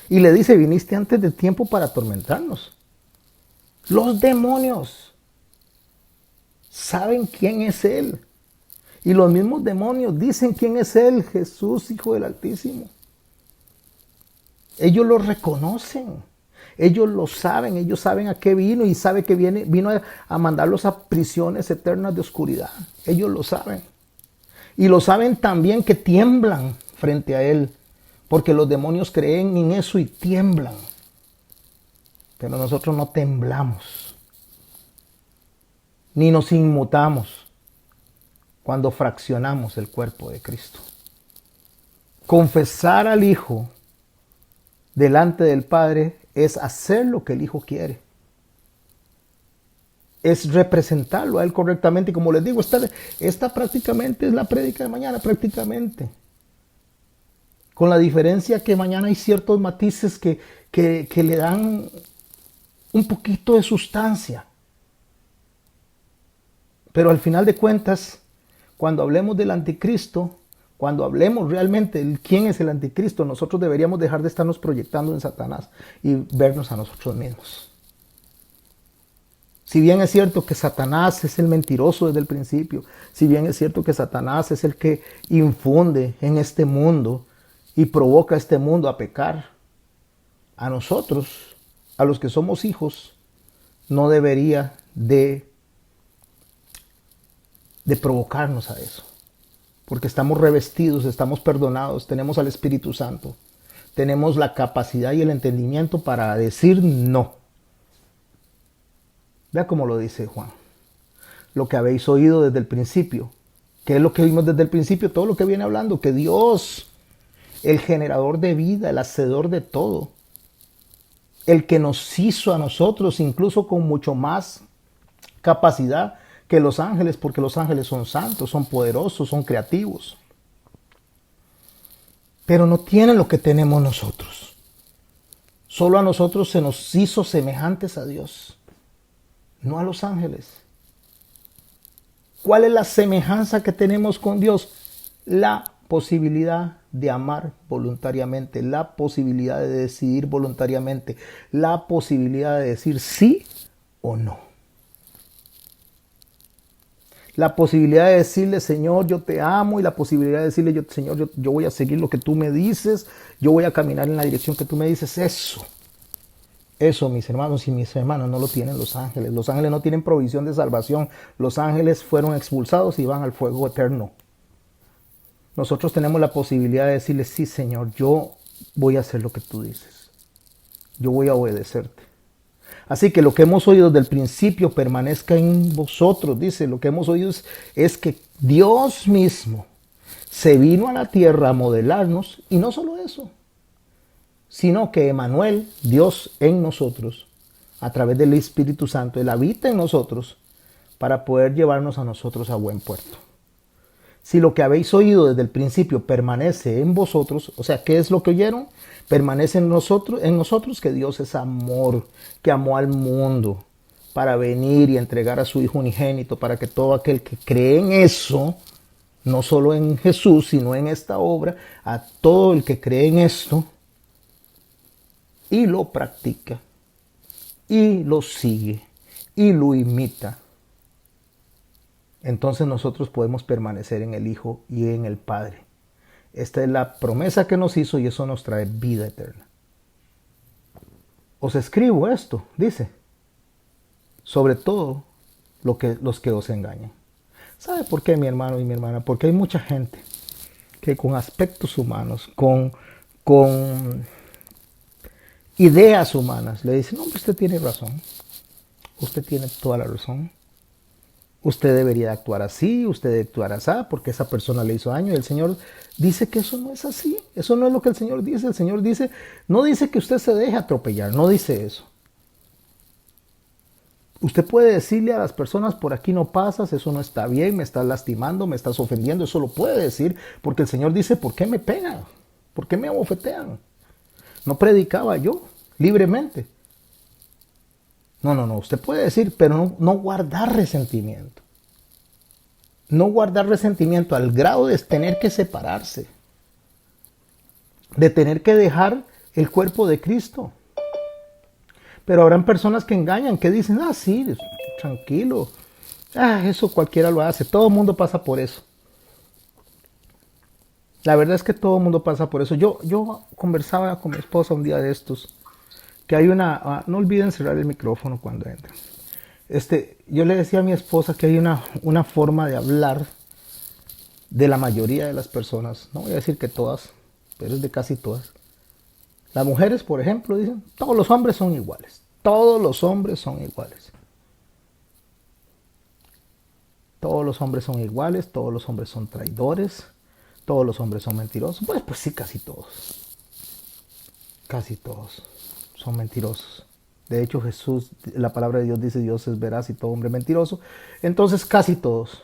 Speaker 1: Y le dice, viniste antes de tiempo para atormentarnos. Los demonios saben quién es Él. Y los mismos demonios dicen quién es Él, Jesús, Hijo del Altísimo. Ellos lo reconocen. Ellos lo saben. Ellos saben a qué vino y sabe que vino a mandarlos a prisiones eternas de oscuridad. Ellos lo saben. Y lo saben también que tiemblan frente a Él. Porque los demonios creen en eso y tiemblan. Pero nosotros no temblamos. Ni nos inmutamos cuando fraccionamos el cuerpo de Cristo. Confesar al Hijo delante del Padre es hacer lo que el Hijo quiere. Es representarlo a Él correctamente. Y como les digo, esta prácticamente es la prédica de mañana, prácticamente. Con la diferencia que mañana hay ciertos matices que le dan un poquito de sustancia. Pero al final de cuentas, cuando hablemos del anticristo, cuando hablemos realmente de quién es el anticristo, nosotros deberíamos dejar de estarnos proyectando en Satanás y vernos a nosotros mismos. Si bien es cierto que Satanás es el mentiroso desde el principio, si bien es cierto que Satanás es el que infunde en este mundo y provoca a este mundo a pecar, a nosotros, a los que somos hijos, no debería de provocarnos a eso. Porque estamos revestidos, estamos perdonados, tenemos al Espíritu Santo, tenemos la capacidad y el entendimiento para decir no. Vea cómo lo dice Juan. Lo que habéis oído desde el principio. ¿Qué es lo que vimos desde el principio? Todo lo que viene hablando. Que Dios, el generador de vida, el hacedor de todo, el que nos hizo a nosotros incluso con mucho más capacidad que los ángeles, porque los ángeles son santos, son poderosos, son creativos. Pero no tienen lo que tenemos nosotros. Solo a nosotros se nos hizo semejantes a Dios, no a los ángeles. ¿Cuál es la semejanza que tenemos con Dios? La posibilidad de amar voluntariamente, la posibilidad de decidir voluntariamente, la posibilidad de decir sí o no. La posibilidad de decirle, Señor, yo te amo, y la posibilidad de decirle, Señor, yo voy a seguir lo que tú me dices, yo voy a caminar en la dirección que tú me dices. Eso, mis hermanos y mis hermanas, no lo tienen los ángeles. Los ángeles no tienen provisión de salvación. Los ángeles fueron expulsados y van al fuego eterno. Nosotros tenemos la posibilidad de decirle, sí, Señor, yo voy a hacer lo que tú dices. Yo voy a obedecerte. Así que lo que hemos oído desde el principio permanezca en vosotros, dice. Lo que hemos oído es que Dios mismo se vino a la tierra a modelarnos, y no solo eso, sino que Emmanuel, Dios en nosotros, a través del Espíritu Santo, Él habita en nosotros para poder llevarnos a nosotros a buen puerto. Si lo que habéis oído desde el principio permanece en vosotros, o sea, ¿qué es lo que oyeron? Permanece en nosotros que Dios es amor, que amó al mundo para venir y entregar a su Hijo unigénito, para que todo aquel que cree en eso, no solo en Jesús, sino en esta obra, a todo el que cree en esto y lo practica y lo sigue y lo imita, entonces nosotros podemos permanecer en el Hijo y en el Padre. Esta es la promesa que nos hizo y eso nos trae vida eterna. Os escribo esto, dice, sobre todo los que os engañan. ¿Sabe por qué, mi hermano y mi hermana? Porque hay mucha gente que con aspectos humanos, con ideas humanas, le dicen, no, hombre, usted tiene razón, usted tiene toda la razón, usted debería actuar así, usted debe actuar así, porque esa persona le hizo daño. Y el Señor dice que eso no es así, eso no es lo que el Señor dice. El Señor dice, no dice que usted se deje atropellar, no dice eso. Usted puede decirle a las personas, por aquí no pasas, eso no está bien, me estás lastimando, me estás ofendiendo, eso lo puede decir, porque el Señor dice, ¿por qué me pegan? ¿Por qué me abofetean? No predicaba yo libremente. No, usted puede decir, pero no guardar resentimiento. No guardar resentimiento al grado de tener que separarse, de tener que dejar el cuerpo de Cristo. Pero habrán personas que engañan, que dicen, sí, tranquilo, eso cualquiera lo hace, todo el mundo pasa por eso. La verdad es que todo el mundo pasa por eso. Yo conversaba con mi esposa un día de estos, que hay no olviden cerrar el micrófono cuando entren. Yo le decía a mi esposa que hay una forma de hablar de la mayoría de las personas, no voy a decir que todas, pero es de casi todas. Las mujeres, por ejemplo, dicen, todos los hombres son iguales. Todos los hombres son iguales. Todos los hombres son iguales, todos los hombres son traidores, todos los hombres son mentirosos. Pues sí, casi todos. Casi todos son mentirosos. De hecho, Jesús, la palabra de Dios dice, Dios es veraz y todo hombre mentiroso. Entonces, casi todos.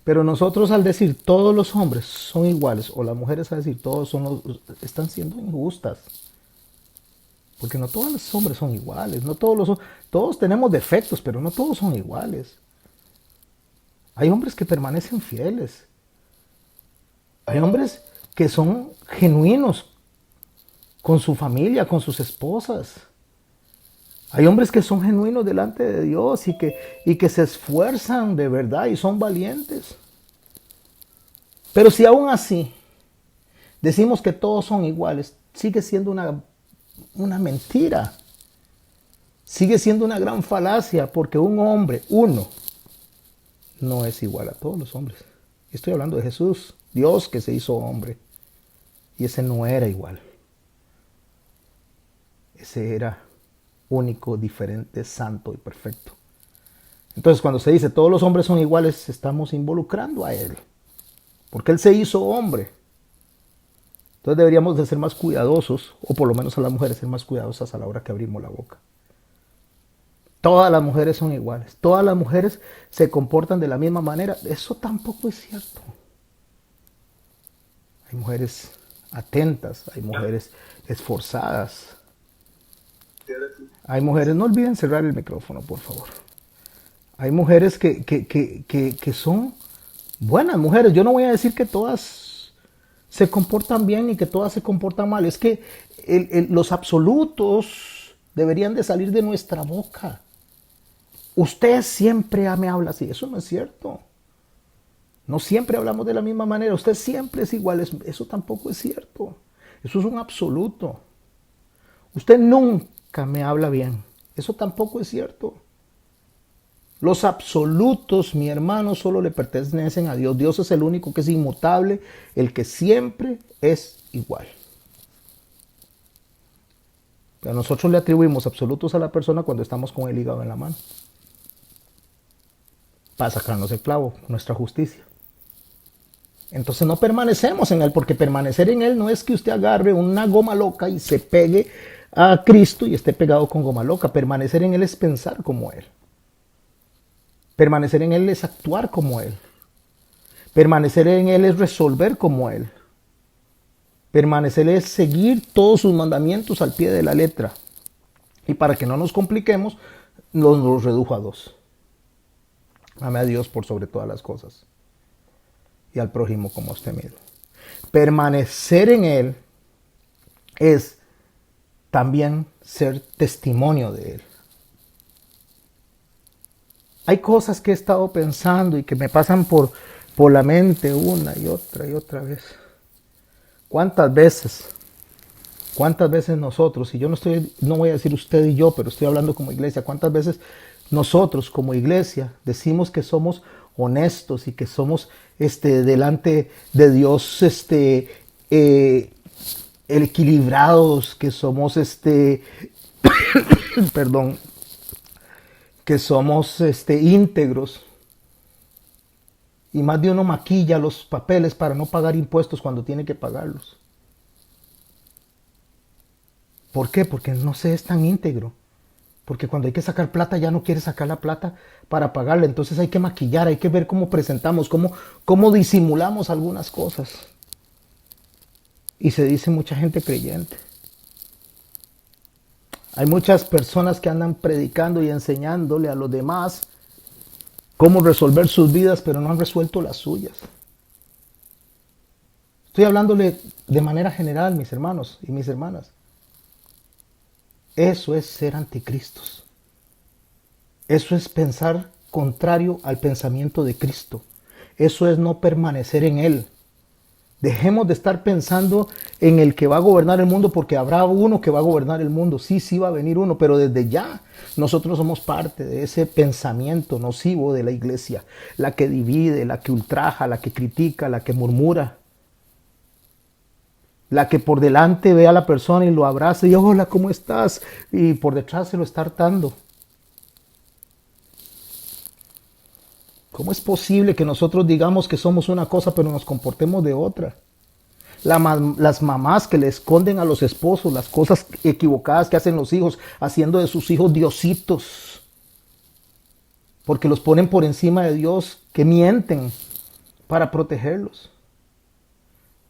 Speaker 1: Pero nosotros al decir todos los hombres son iguales, o las mujeres al decir todos están siendo injustas. Porque no todos los hombres son iguales, todos tenemos defectos, pero no todos son iguales. Hay hombres que permanecen fieles. Hay hombres que son genuinos con su familia, con sus esposas. Hay hombres que son genuinos delante de Dios y que se esfuerzan de verdad y son valientes. Pero si aún así decimos que todos son iguales, sigue siendo una mentira. Sigue siendo una gran falacia, porque un hombre, uno, no es igual a todos los hombres. Estoy hablando de Jesús, Dios que se hizo hombre. Y ese no era igual. Ese era único, diferente, santo y perfecto. Entonces, cuando se dice todos los hombres son iguales, estamos involucrando a Él. Porque Él se hizo hombre. Entonces deberíamos de ser más cuidadosos, o por lo menos a las mujeres ser más cuidadosas a la hora que abrimos la boca. Todas las mujeres son iguales. Todas las mujeres se comportan de la misma manera. Eso tampoco es cierto. Hay mujeres atentas, hay mujeres esforzadas. Hay mujeres, no olviden cerrar el micrófono, por favor. Hay mujeres que son buenas mujeres. Yo no voy a decir que todas se comportan bien y que todas se comportan mal. Es que los absolutos deberían de salir de nuestra boca. Usted siempre me habla así. Eso no es cierto. No siempre hablamos de la misma manera. Usted siempre es igual. Eso tampoco es cierto. Eso es un absoluto. Usted nunca me habla bien. Eso tampoco es cierto. Los absolutos, mi hermano, solo le pertenecen a Dios. Dios es el único que es inmutable, el que siempre es igual. Pero nosotros le atribuimos absolutos a la persona cuando estamos con el hígado en la mano. Para sacarnos el clavo, nuestra justicia. Entonces no permanecemos en Él, porque permanecer en Él no es que usted agarre una goma loca y se pegue a Cristo y esté pegado con goma loca. Permanecer en Él es pensar como Él. Permanecer en Él es actuar como Él. Permanecer en Él es resolver como Él. Permanecer es seguir todos sus mandamientos al pie de la letra. Y para que no nos compliquemos, nos redujo a 2. Ame a Dios por sobre todas las cosas. Y al prójimo como a usted mismo. Permanecer en Él es también ser testimonio de Él. Hay cosas que he estado pensando y que me pasan por la mente una y otra vez. ¿Cuántas veces nosotros, y yo no voy a decir usted y yo, pero estoy hablando como iglesia, cuántas veces nosotros como iglesia decimos que somos honestos y que somos delante de Dios equilibrados, que somos perdón, que somos íntegros. Y más de uno maquilla los papeles para no pagar impuestos cuando tiene que pagarlos. ¿Por qué? Porque no se es tan íntegro. Porque cuando hay que sacar plata ya no quiere sacar la plata para pagarla. Entonces hay que maquillar, hay que ver cómo presentamos, cómo disimulamos algunas cosas. Y se dice mucha gente creyente. Hay muchas personas que andan predicando y enseñándole a los demás cómo resolver sus vidas, pero no han resuelto las suyas. Estoy hablándole de manera general, mis hermanos y mis hermanas. Eso es ser anticristos. Eso es pensar contrario al pensamiento de Cristo. Eso es no permanecer en Él. Dejemos de estar pensando en el que va a gobernar el mundo, porque habrá uno que va a gobernar el mundo. Sí, sí va a venir uno, pero desde ya nosotros somos parte de ese pensamiento nocivo de la iglesia. La que divide, la que ultraja, la que critica, la que murmura. La que por delante ve a la persona y lo abraza y hola, ¿cómo estás? Y por detrás se lo está hartando. ¿Cómo es posible que nosotros digamos que somos una cosa pero nos comportemos de otra? Las mamás que le esconden a los esposos las cosas equivocadas que hacen los hijos, haciendo de sus hijos diositos. Porque los ponen por encima de Dios, que mienten para protegerlos.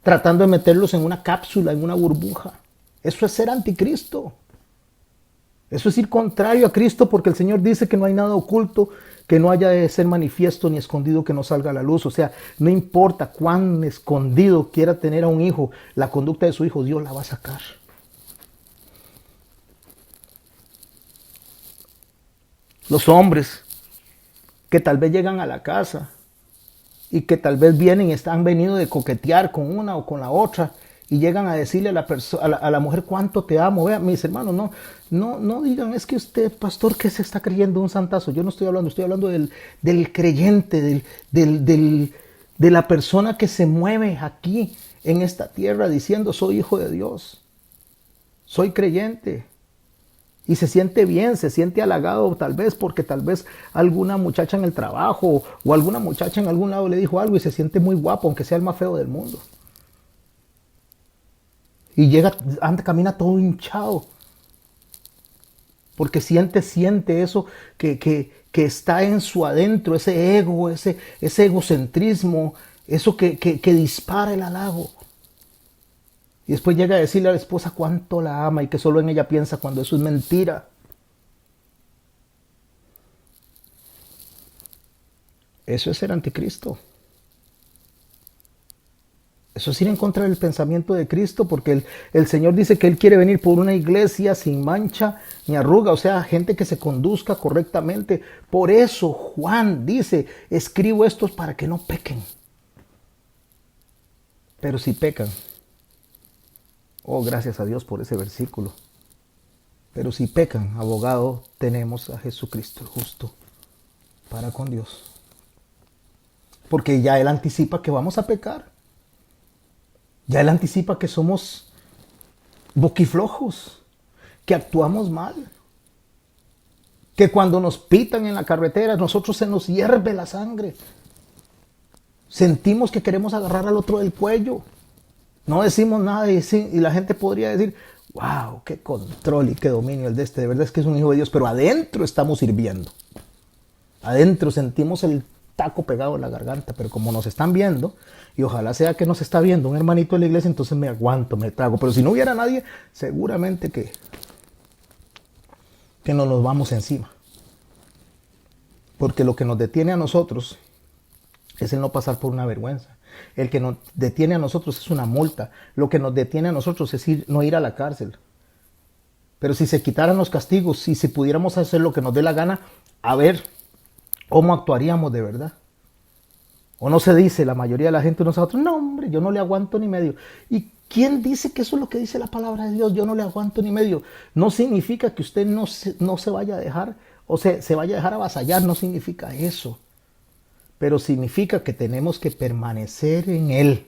Speaker 1: Tratando de meterlos en una cápsula, en una burbuja. Eso es ser anticristo. Eso es ir contrario a Cristo, porque el Señor dice que no hay nada oculto que no haya de ser manifiesto ni escondido que no salga a la luz. O sea, no importa cuán escondido quiera tener a un hijo, la conducta de su hijo, Dios la va a sacar. Los hombres que tal vez llegan a la casa y que tal vez han venido de coquetear con una o con la otra y llegan a decirle a la mujer cuánto te amo. Vean, mis hermanos, no digan, es que usted, pastor, que se está creyendo un santazo. Yo no estoy hablando del creyente, de la persona que se mueve aquí en esta tierra diciendo soy hijo de Dios, soy creyente. Y se siente bien, se siente halagado tal vez porque tal vez alguna muchacha en el trabajo o alguna muchacha en algún lado le dijo algo y se siente muy guapo, aunque sea el más feo del mundo. Y camina todo hinchado. Porque siente eso que está en su adentro, ese ego, ese egocentrismo, eso que dispara el halago. Y después llega a decirle a la esposa cuánto la ama y que solo en ella piensa cuando eso es mentira. Eso es ser anticristo. Eso es ir en contra del pensamiento de Cristo, porque el Señor dice que Él quiere venir por una iglesia sin mancha ni arruga, o sea, gente que se conduzca correctamente. Por eso Juan dice, escribo estos para que no pequen. Pero si pecan, oh, gracias a Dios por ese versículo. Pero si pecan, abogado, tenemos a Jesucristo el justo para con Dios. Porque ya Él anticipa que vamos a pecar. Ya Él anticipa que somos boquiflojos, que actuamos mal. Que cuando nos pitan en la carretera, nosotros se nos hierve la sangre. Sentimos que queremos agarrar al otro del cuello. No decimos nada y la gente podría decir, wow, qué control y qué dominio el de este. De verdad es que es un hijo de Dios, pero adentro estamos sirviendo. Adentro sentimos el taco pegado en la garganta, pero como nos están viendo, y ojalá sea que nos está viendo un hermanito de la iglesia, entonces me aguanto, me trago. Pero si no hubiera nadie, seguramente que nos los vamos encima. Porque lo que nos detiene a nosotros es el no pasar por una vergüenza. El que nos detiene a nosotros es una multa. Lo que nos detiene a nosotros es no ir a la cárcel. Pero si se quitaran los castigos, si pudiéramos hacer lo que nos dé la gana, a ver cómo actuaríamos de verdad. O no se dice, la mayoría de la gente nosotros, no hombre, yo no le aguanto ni medio. ¿Y quién dice que eso es lo que dice la palabra de Dios? Yo no le aguanto ni medio. No significa que usted no se vaya a dejar, o se vaya a dejar avasallar, no significa eso. pero significa que tenemos que permanecer en Él.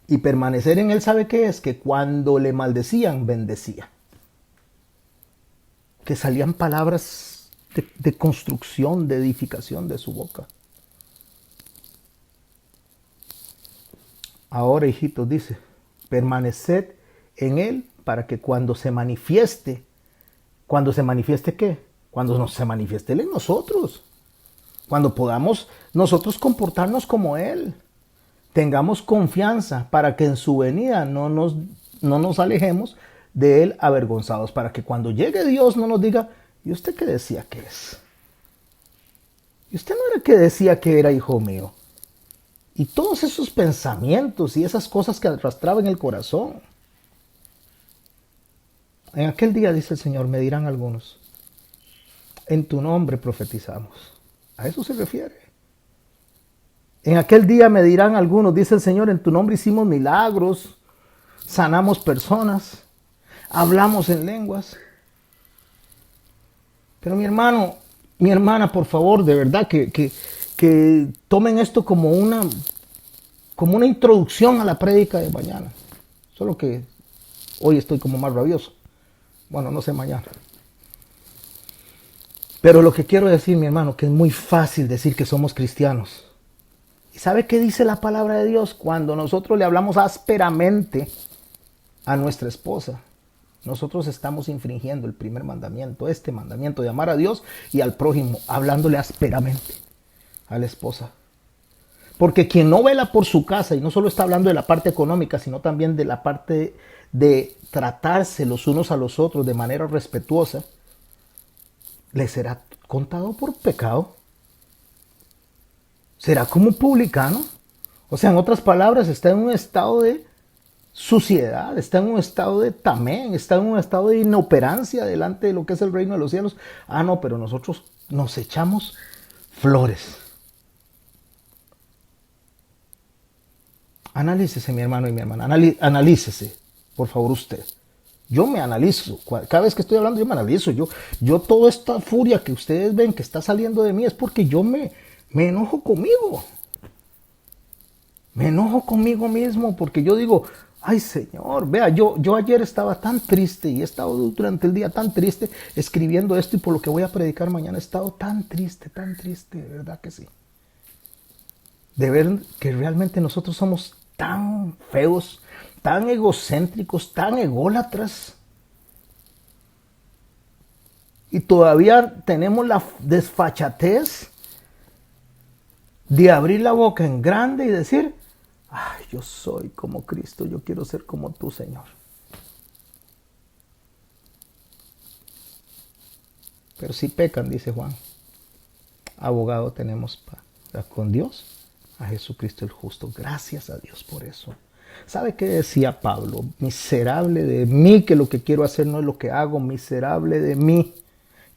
Speaker 1: Y permanecer en Él, ¿sabe qué es? Que cuando le maldecían, bendecía. Que salían palabras de construcción, de edificación de su boca. Ahora, hijitos, dice, permaneced en Él para que cuando se manifieste ¿qué? Cuando se manifieste Él en nosotros. Cuando podamos nosotros comportarnos como Él. Tengamos confianza para que en su venida no nos alejemos de Él avergonzados. Para que cuando llegue Dios no nos diga, ¿y usted qué decía que es? ¿Y usted no era que decía que era hijo mío? Y todos esos pensamientos y esas cosas que arrastraba en el corazón. En aquel día, dice el Señor, me dirán algunos, en tu nombre profetizamos. A eso se refiere. En aquel día me dirán algunos, dice el Señor, en tu nombre hicimos milagros, sanamos personas, hablamos en lenguas. Pero mi hermano, mi hermana, por favor, de verdad que tomen esto como una introducción a la prédica de mañana. Solo que hoy estoy como más rabioso. Bueno, no sé mañana. Pero lo que quiero decir, mi hermano, que es muy fácil decir que somos cristianos. ¿Y sabe qué dice la palabra de Dios? Cuando nosotros le hablamos ásperamente a nuestra esposa, nosotros estamos infringiendo el primer mandamiento, este mandamiento de amar a Dios y al prójimo, hablándole ásperamente a la esposa. Porque quien no vela por su casa, y no solo está hablando de la parte económica, sino también de la parte de tratarse los unos a los otros de manera respetuosa, le será contado por pecado. Será como un publicano. O sea, en otras palabras, está en un estado de suciedad, está en un estado de tamén, está en un estado de inoperancia delante de lo que es el reino de los cielos. Ah, no, pero nosotros nos echamos flores. Analícese, mi hermano y mi hermana. Analícese, por favor, usted. Yo me analizo. Cada vez que estoy hablando, yo me analizo. Yo toda esta furia que ustedes ven que está saliendo de mí es porque yo me enojo conmigo. Me enojo conmigo mismo porque yo digo, ay Señor, vea, yo ayer estaba tan triste y he estado durante el día tan triste escribiendo esto y por lo que voy a predicar mañana he estado tan triste, de verdad que sí. De ver que realmente nosotros somos tan feos, tan egocéntricos, tan ególatras. Y todavía tenemos la desfachatez de abrir la boca en grande y decir, ay, yo soy como Cristo, yo quiero ser como tú, Señor. Pero si pecan, dice Juan, abogado tenemos con Dios, a Jesucristo el justo. Gracias a Dios por eso. ¿Sabe qué decía Pablo? Miserable de mí, que lo que quiero hacer no es lo que hago, miserable de mí.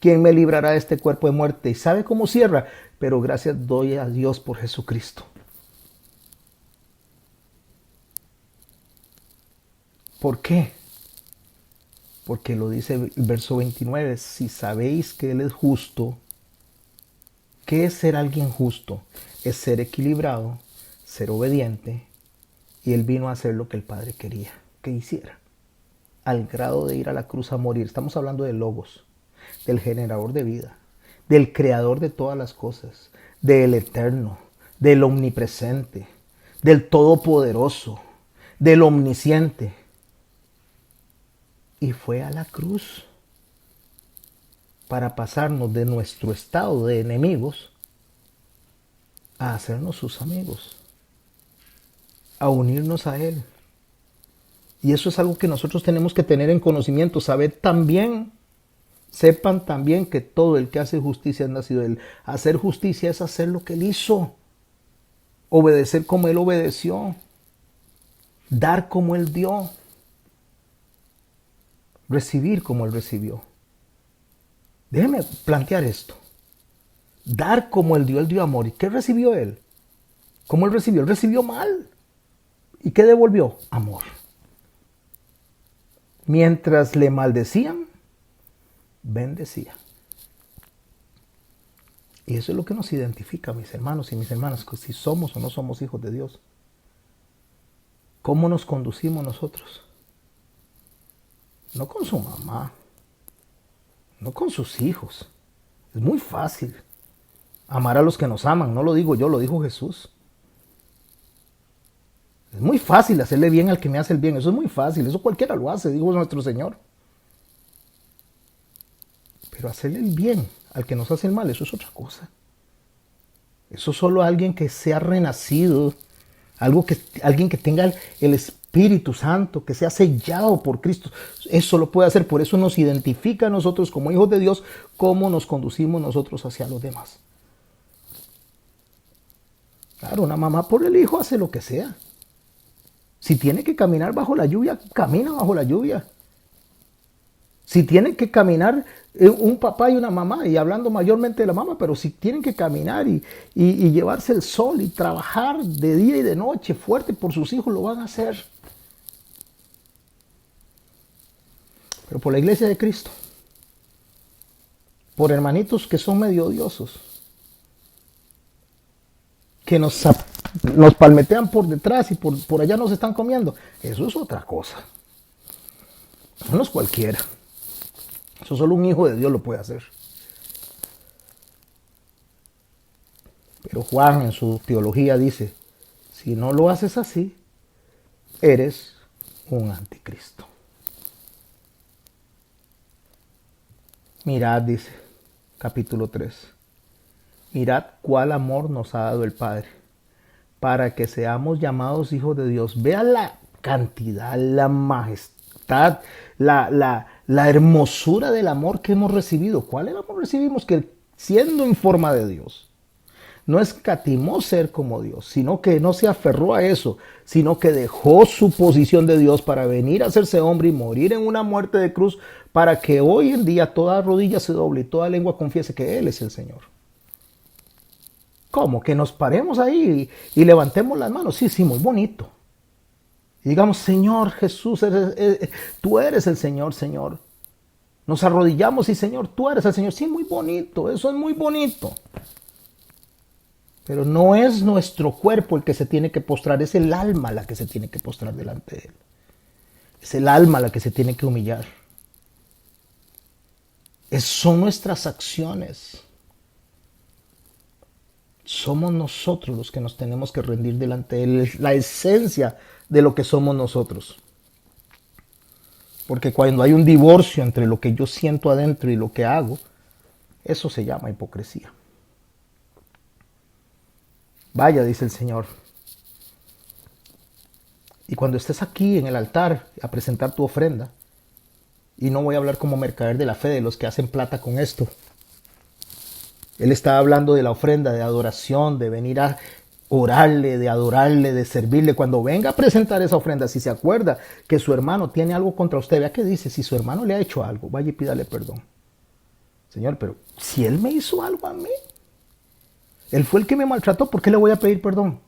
Speaker 1: ¿Quién me librará de este cuerpo de muerte? ¿Y sabe cómo cierra? Pero gracias doy a Dios por Jesucristo. ¿Por qué? Porque lo dice el verso 29. Si sabéis que Él es justo, ¿qué es ser alguien justo? Es ser equilibrado, ser obediente. Y Él vino a hacer lo que el Padre quería que hiciera. Al grado de ir a la cruz a morir. Estamos hablando de Logos, del generador de vida, del creador de todas las cosas, del eterno, del omnipresente, del todopoderoso, del omnisciente. Y fue a la cruz para pasarnos de nuestro estado de enemigos a hacernos sus amigos, a unirnos a Él. Y eso es algo que nosotros tenemos que tener en conocimiento, saber también. Sepan también que todo el que hace justicia es nacido de Él. Hacer justicia es hacer lo que Él hizo. Obedecer como Él obedeció. Dar como Él dio. Recibir como Él recibió. Déjeme plantear esto. Dar como Él dio amor. ¿Y qué recibió Él? ¿Cómo Él recibió? Él recibió mal. ¿Y qué devolvió? Amor. Mientras le maldecían, bendecía. Y eso es lo que nos identifica, mis hermanos y mis hermanas, si somos o no somos hijos de Dios. ¿Cómo nos conducimos nosotros? No con su mamá, no con sus hijos. Es muy fácil amar a los que nos aman, no lo digo yo, lo dijo Jesús. Es muy fácil hacerle bien al que me hace el bien, eso es muy fácil, eso cualquiera lo hace, dijo nuestro Señor. Pero hacerle el bien al que nos hace el mal, eso es otra cosa. Eso solo alguien que sea renacido, alguien que tenga el Espíritu Santo, que sea sellado por Cristo, eso lo puede hacer. Por eso nos identifica a nosotros como hijos de Dios, cómo nos conducimos nosotros hacia los demás. Claro, una mamá por el hijo hace lo que sea. Si tiene que caminar bajo la lluvia, camina bajo la lluvia. Si tienen que caminar un papá y una mamá, y hablando mayormente de la mamá, pero si tienen que caminar y llevarse el sol y trabajar de día y de noche fuerte por sus hijos, lo van a hacer. Pero por la iglesia de Cristo, por hermanitos que son medio odiosos, que nos palmetean por detrás y por allá nos están comiendo, eso es otra cosa. Eso no es cualquiera. Eso solo un hijo de Dios lo puede hacer. Pero Juan en su teología dice, si no lo haces así, eres un anticristo. Mirad, dice, capítulo 3, mirad cuál amor nos ha dado el Padre, para que seamos llamados hijos de Dios. Vea la cantidad, la majestad, la hermosura del amor que hemos recibido. ¿Cuál amor recibimos? Que siendo en forma de Dios, no escatimó ser como Dios, sino que no se aferró a eso, sino que dejó su posición de Dios para venir a hacerse hombre y morir en una muerte de cruz, para que hoy en día toda rodilla se doble y toda lengua confiese que Él es el Señor. ¿Cómo? Que nos paremos ahí y levantemos las manos. Sí, muy bonito. Y digamos, Señor Jesús, tú eres el Señor, Señor. Nos arrodillamos y Señor, tú eres el Señor. Sí, muy bonito, eso es muy bonito. Pero no es nuestro cuerpo el que se tiene que postrar, es el alma la que se tiene que postrar delante de Él. Es el alma la que se tiene que humillar. Son nuestras acciones. Somos nosotros los que nos tenemos que rendir delante de Él. Es la esencia de lo que somos nosotros. Porque cuando hay un divorcio entre lo que yo siento adentro y lo que hago, eso se llama hipocresía. Vaya, dice el Señor. Y cuando estés aquí en el altar a presentar tu ofrenda, y no voy a hablar como mercader de la fe, de los que hacen plata con esto. Él está hablando de la ofrenda, de adoración, de venir a orarle, de adorarle, de servirle. Cuando venga a presentar esa ofrenda, si se acuerda que su hermano tiene algo contra usted, vea que dice, si su hermano le ha hecho algo, vaya y pídale perdón. Señor, pero si él me hizo algo a mí, él fue el que me maltrató, ¿por qué le voy a pedir perdón?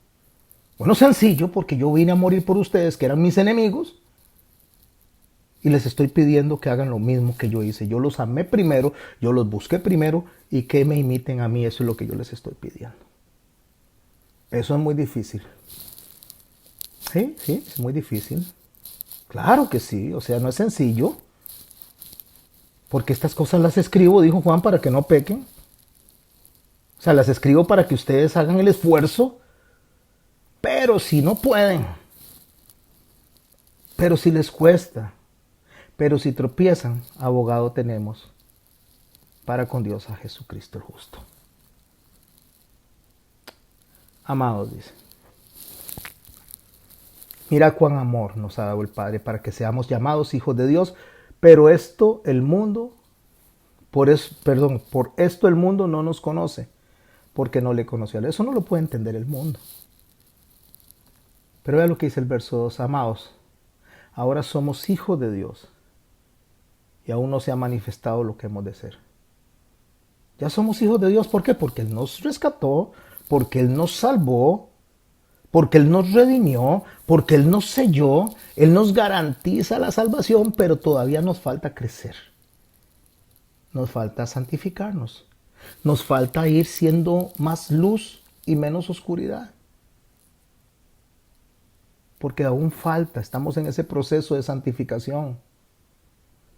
Speaker 1: Bueno, sencillo, porque yo vine a morir por ustedes, que eran mis enemigos, y les estoy pidiendo que hagan lo mismo que yo hice. Yo los amé primero, yo los busqué primero, y que me imiten a mí, eso es lo que yo les estoy pidiendo. Eso es muy difícil. Sí, es muy difícil. Claro que sí, o sea, no es sencillo. Porque estas cosas las escribo, dijo Juan, para que no pequen. O sea, las escribo para que ustedes hagan el esfuerzo. Pero si no pueden, pero si les cuesta, pero si tropiezan, abogado tenemos para con Dios a Jesucristo el justo. Amados, dice. Mira cuán amor nos ha dado el Padre para que seamos llamados hijos de Dios, pero esto el mundo, por esto el mundo no nos conoce, porque no le conoció a Él. Eso no lo puede entender el mundo. Pero vea lo que dice el verso 2, amados, ahora somos hijos de Dios y aún no se ha manifestado lo que hemos de ser. Ya somos hijos de Dios, ¿por qué? Porque Él nos rescató, porque Él nos salvó, porque Él nos redimió, porque Él nos selló, Él nos garantiza la salvación, pero todavía nos falta crecer. Nos falta santificarnos. Nos falta ir siendo más luz y menos oscuridad. Porque aún falta, estamos en ese proceso de santificación.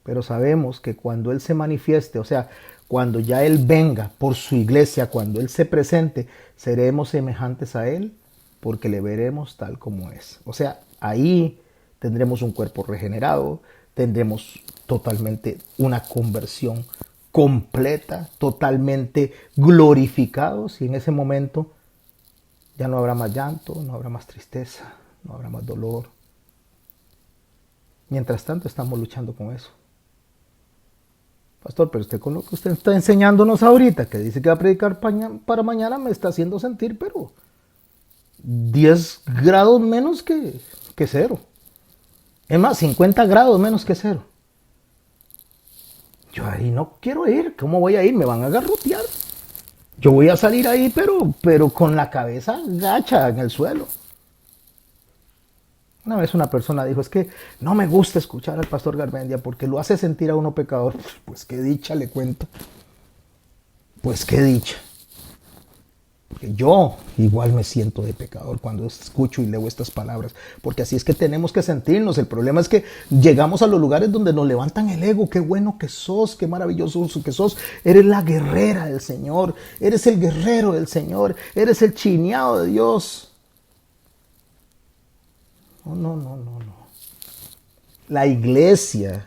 Speaker 1: Pero sabemos que cuando Él se manifieste, o sea, cuando ya Él venga por su iglesia, cuando Él se presente, seremos semejantes a Él porque le veremos tal como es. O sea, ahí tendremos un cuerpo regenerado, tendremos totalmente una conversión completa, totalmente glorificados, y en ese momento ya no habrá más llanto, no habrá más tristeza, no habrá más dolor. Mientras tanto estamos luchando con eso. Pastor, pero usted con lo que usted está enseñándonos ahorita, que dice que va a predicar para mañana, me está haciendo sentir, pero 10 grados menos que cero. Es más, 50 grados menos que cero. Yo ahí no quiero ir. ¿Cómo voy a ir? Me van a garrotear. Yo voy a salir ahí, pero con la cabeza gacha en el suelo. Una vez una persona dijo, es que no me gusta escuchar al pastor Garmendia porque lo hace sentir a uno pecador. Pues qué dicha, le cuento. Pues qué dicha. Porque yo igual me siento de pecador cuando escucho y leo estas palabras. Porque así es que tenemos que sentirnos. El problema es que llegamos a los lugares donde nos levantan el ego. Qué bueno que sos, qué maravilloso que sos. Eres la guerrera del Señor. Eres el guerrero del Señor. Eres el chineado de Dios. No. La iglesia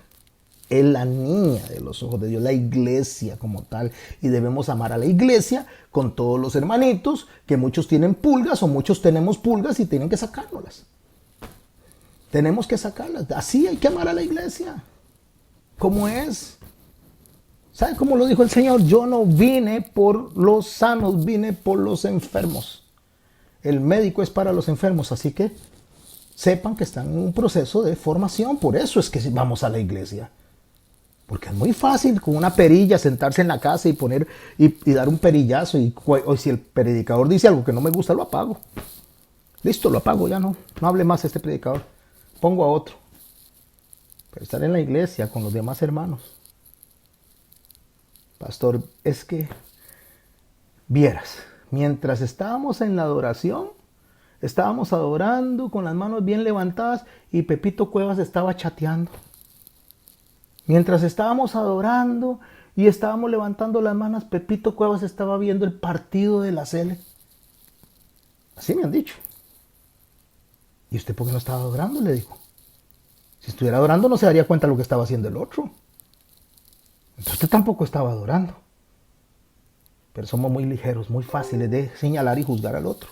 Speaker 1: es la niña de los ojos de Dios, la iglesia como tal. Y debemos amar a la iglesia con todos los hermanitos, que muchos tienen pulgas o muchos tenemos pulgas y tienen que sacárnoslas. Tenemos que sacarlas. Así hay que amar a la iglesia. ¿Cómo es? ¿Sabe cómo lo dijo el Señor? Yo no vine por los sanos, vine por los enfermos. El médico es para los enfermos, así que sepan que están en un proceso de formación. Por eso es que vamos a la iglesia. Porque es muy fácil con una perilla sentarse en la casa y poner y dar un perillazo. O si el predicador dice algo que no me gusta, lo apago. Listo, lo apago, ya no hable más este predicador. Pongo a otro. Pero estar en la iglesia con los demás hermanos. Pastor, es que vieras, mientras estábamos en la adoración, estábamos adorando con las manos bien levantadas y Pepito Cuevas estaba chateando. Mientras estábamos adorando y estábamos levantando las manos, Pepito Cuevas estaba viendo el partido de la Sele. Así me han dicho. ¿Y usted por qué no estaba adorando? Le digo. Si estuviera adorando no se daría cuenta de lo que estaba haciendo el otro. Entonces usted tampoco estaba adorando. Pero somos muy ligeros, muy fáciles de señalar y juzgar al otro.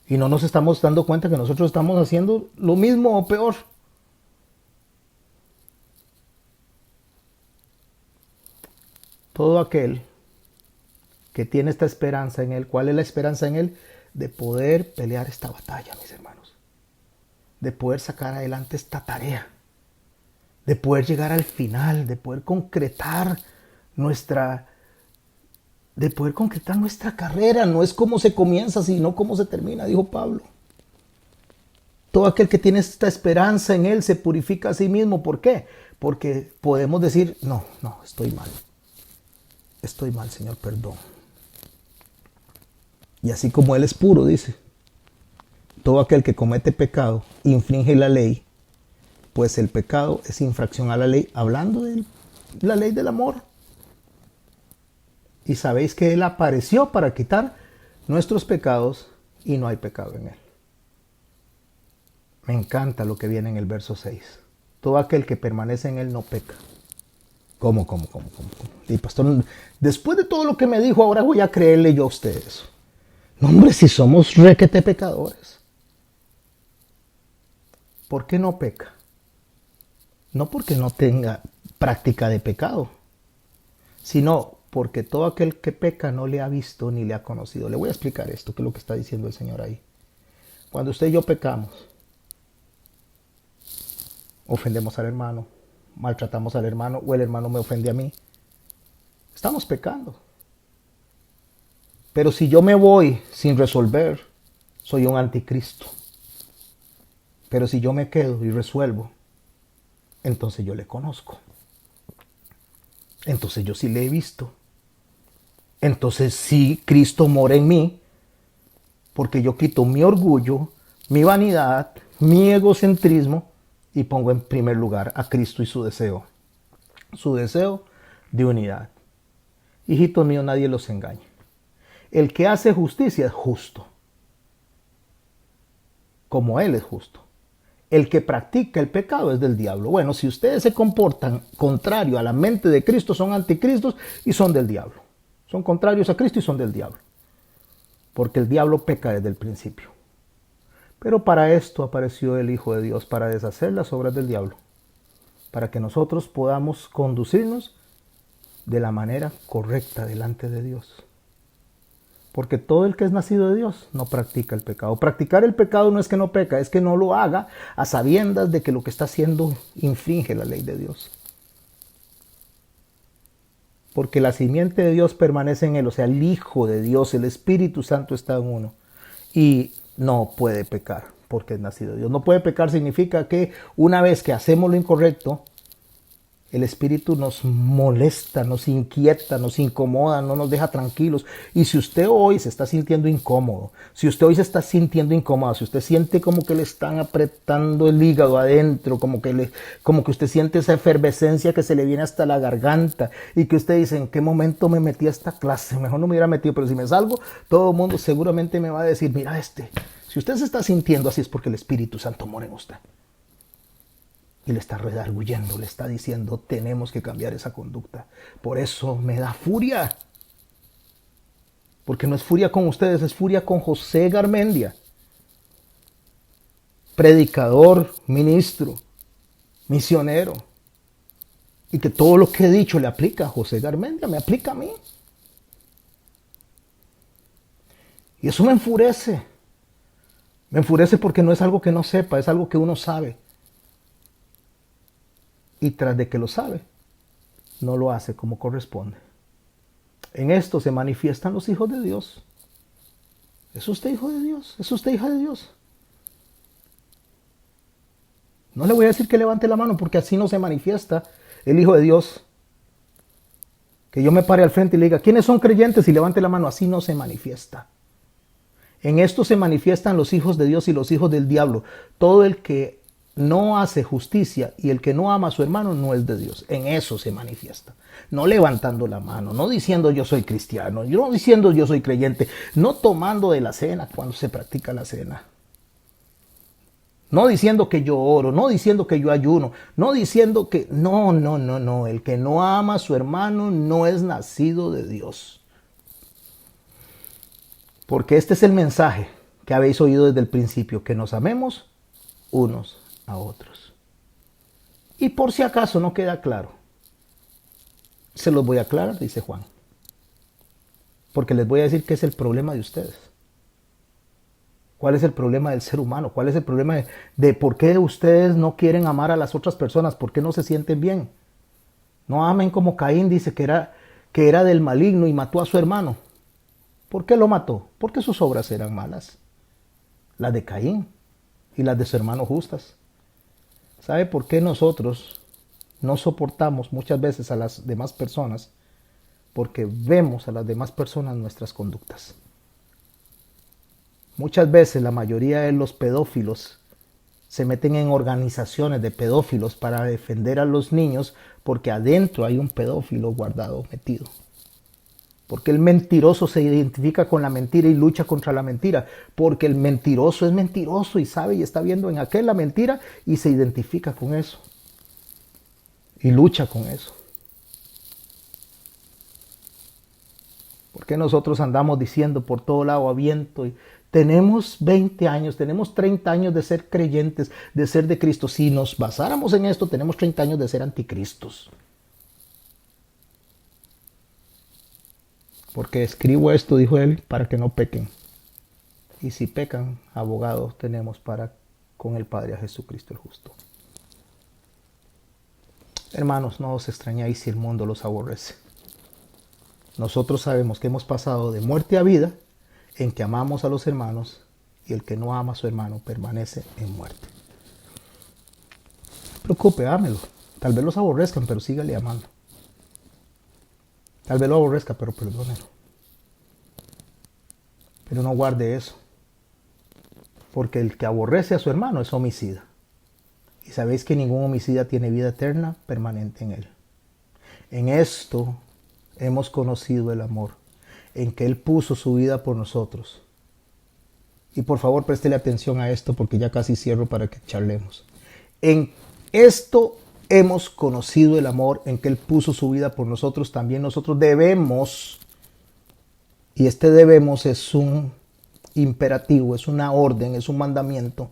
Speaker 1: Y no nos estamos dando cuenta que nosotros estamos haciendo lo mismo o peor. Todo aquel que tiene esta esperanza en Él, ¿cuál es la esperanza en Él? De poder pelear esta batalla, mis hermanos. De poder sacar adelante esta tarea. De poder llegar al final, de poder concretar nuestra carrera. No es cómo se comienza, sino cómo se termina, dijo Pablo. Todo aquel que tiene esta esperanza en Él se purifica a sí mismo. ¿Por qué? Porque podemos decir, no, estoy mal. Estoy mal, Señor, perdón. Y así como Él es puro, dice, todo aquel que comete pecado infringe la ley, pues el pecado es infracción a la ley, hablando de la ley del amor. Y sabéis que Él apareció para quitar nuestros pecados y no hay pecado en Él. Me encanta lo que viene en el verso 6. Todo aquel que permanece en Él no peca. ¿Cómo? Y pastor, después de todo lo que me dijo, ahora voy a creerle yo a usted eso. No, hombre, si somos requete pecadores. ¿Por qué no peca? No porque no tenga práctica de pecado, sino porque todo aquel que peca no le ha visto ni le ha conocido. Le voy a explicar esto, que es lo que está diciendo el Señor ahí. Cuando usted y yo pecamos, ofendemos al hermano, maltratamos al hermano o el hermano me ofende a mí, estamos pecando. Pero si yo me voy sin resolver, soy un anticristo. Pero si yo me quedo y resuelvo, entonces yo le conozco. Entonces yo sí le he visto. entonces sí, Cristo mora en mí, porque yo quito mi orgullo, mi vanidad, mi egocentrismo y pongo en primer lugar a Cristo y su deseo de unidad. Hijitos míos, nadie los engañe. El que hace justicia es justo, como Él es justo. El que practica el pecado es del diablo. Bueno, si ustedes se comportan contrario a la mente de Cristo, son anticristos y son del diablo. Son contrarios a Cristo y son del diablo. Porque el diablo peca desde el principio. Pero para esto apareció el Hijo de Dios, para deshacer las obras del diablo. Para que nosotros podamos conducirnos de la manera correcta delante de Dios. Porque todo el que es nacido de Dios no practica el pecado. Practicar el pecado no es que no peca, es que no lo haga a sabiendas de que lo que está haciendo infringe la ley de Dios. Porque la simiente de Dios permanece en él, o sea, el Hijo de Dios, el Espíritu Santo está en uno. Y no puede pecar porque es nacido de Dios. No puede pecar significa que una vez que hacemos lo incorrecto, el Espíritu nos molesta, nos inquieta, nos incomoda, no nos deja tranquilos. Y si usted hoy se está sintiendo incómodo, si usted hoy se está sintiendo incómodo, si usted siente como que le están apretando el hígado adentro, como que usted siente esa efervescencia que se le viene hasta la garganta y que usted dice, ¿en qué momento me metí a esta clase? Mejor no me hubiera metido, pero si me salgo, todo el mundo seguramente me va a decir, mira si usted se está sintiendo así es porque el Espíritu Santo mora en usted. Y le está redarguyendo, le está diciendo, tenemos que cambiar esa conducta. Por eso me da furia. Porque no es furia con ustedes, es furia con José Garmendia. Predicador, ministro, misionero. Y que todo lo que he dicho le aplica a José Garmendia, me aplica a mí. Y eso me enfurece. Me enfurece porque no es algo que no sepa, es algo que uno sabe. Y tras de que lo sabe, no lo hace como corresponde. En esto se manifiestan los hijos de Dios. ¿Es usted hijo de Dios? ¿Es usted hija de Dios? No le voy a decir que levante la mano porque así no se manifiesta el Hijo de Dios. Que yo me pare al frente y le diga, ¿quiénes son creyentes? Y levante la mano, así no se manifiesta. En esto se manifiestan los hijos de Dios y los hijos del diablo. Todo el que no hace justicia y el que no ama a su hermano no es de Dios. En eso se manifiesta. No levantando la mano, no diciendo yo soy cristiano, no diciendo yo soy creyente, no tomando de la cena cuando se practica la cena. No diciendo que yo oro, no diciendo que yo ayuno, no diciendo que... No. El que no ama a su hermano no es nacido de Dios. Porque este es el mensaje que habéis oído desde el principio, que nos amemos unos a otros. Y por si acaso no queda claro, se los voy a aclarar, dice Juan. Porque les voy a decir qué es el problema de ustedes. ¿Cuál es el problema del ser humano? ¿Cuál es el problema de por qué ustedes no quieren amar a las otras personas? ¿Por qué no se sienten bien? No amen como Caín dice que era del maligno y mató a su hermano. ¿Por qué lo mató? Porque sus obras eran malas. Las de Caín y las de su hermano justas. ¿Sabe por qué nosotros no soportamos muchas veces a las demás personas? Porque vemos a las demás personas nuestras conductas. Muchas veces la mayoría de los pedófilos se meten en organizaciones de pedófilos para defender a los niños porque adentro hay un pedófilo guardado, metido. Porque el mentiroso se identifica con la mentira y lucha contra la mentira. Porque el mentiroso es mentiroso y sabe y está viendo en aquel la mentira y se identifica con eso. Y lucha con eso. ¿Por qué nosotros andamos diciendo por todo lado a viento? Y tenemos 20 años, tenemos 30 años de ser creyentes, de ser de Cristo. Si nos basáramos en esto, tenemos 30 años de ser anticristos. Porque escribo esto, dijo él, para que no pequen. Y si pecan, abogados tenemos para con el Padre a Jesucristo el justo. Hermanos, no os extrañáis si el mundo los aborrece. Nosotros sabemos que hemos pasado de muerte a vida en que amamos a los hermanos y el que no ama a su hermano permanece en muerte. No se preocupe, ámelo. Tal vez los aborrezcan, pero sígale amando. Tal vez lo aborrezca, pero perdónelo. Pero no guarde eso, porque el que aborrece a su hermano es homicida. Y sabéis que ningún homicida tiene vida eterna permanente en él. En esto hemos conocido el amor, en que Él puso su vida por nosotros. Y por favor, préstele atención a esto porque ya casi cierro para que charlemos. En esto hemos conocido el amor, en que Él puso su vida por nosotros. También nosotros debemos, y este debemos es un imperativo, es una orden, es un mandamiento,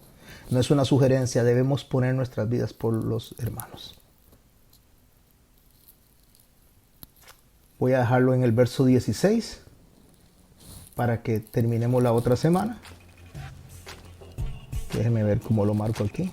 Speaker 1: no es una sugerencia. Debemos poner nuestras vidas por los hermanos. Voy a dejarlo en el verso 16 para que terminemos la otra semana. Déjenme ver cómo lo marco aquí.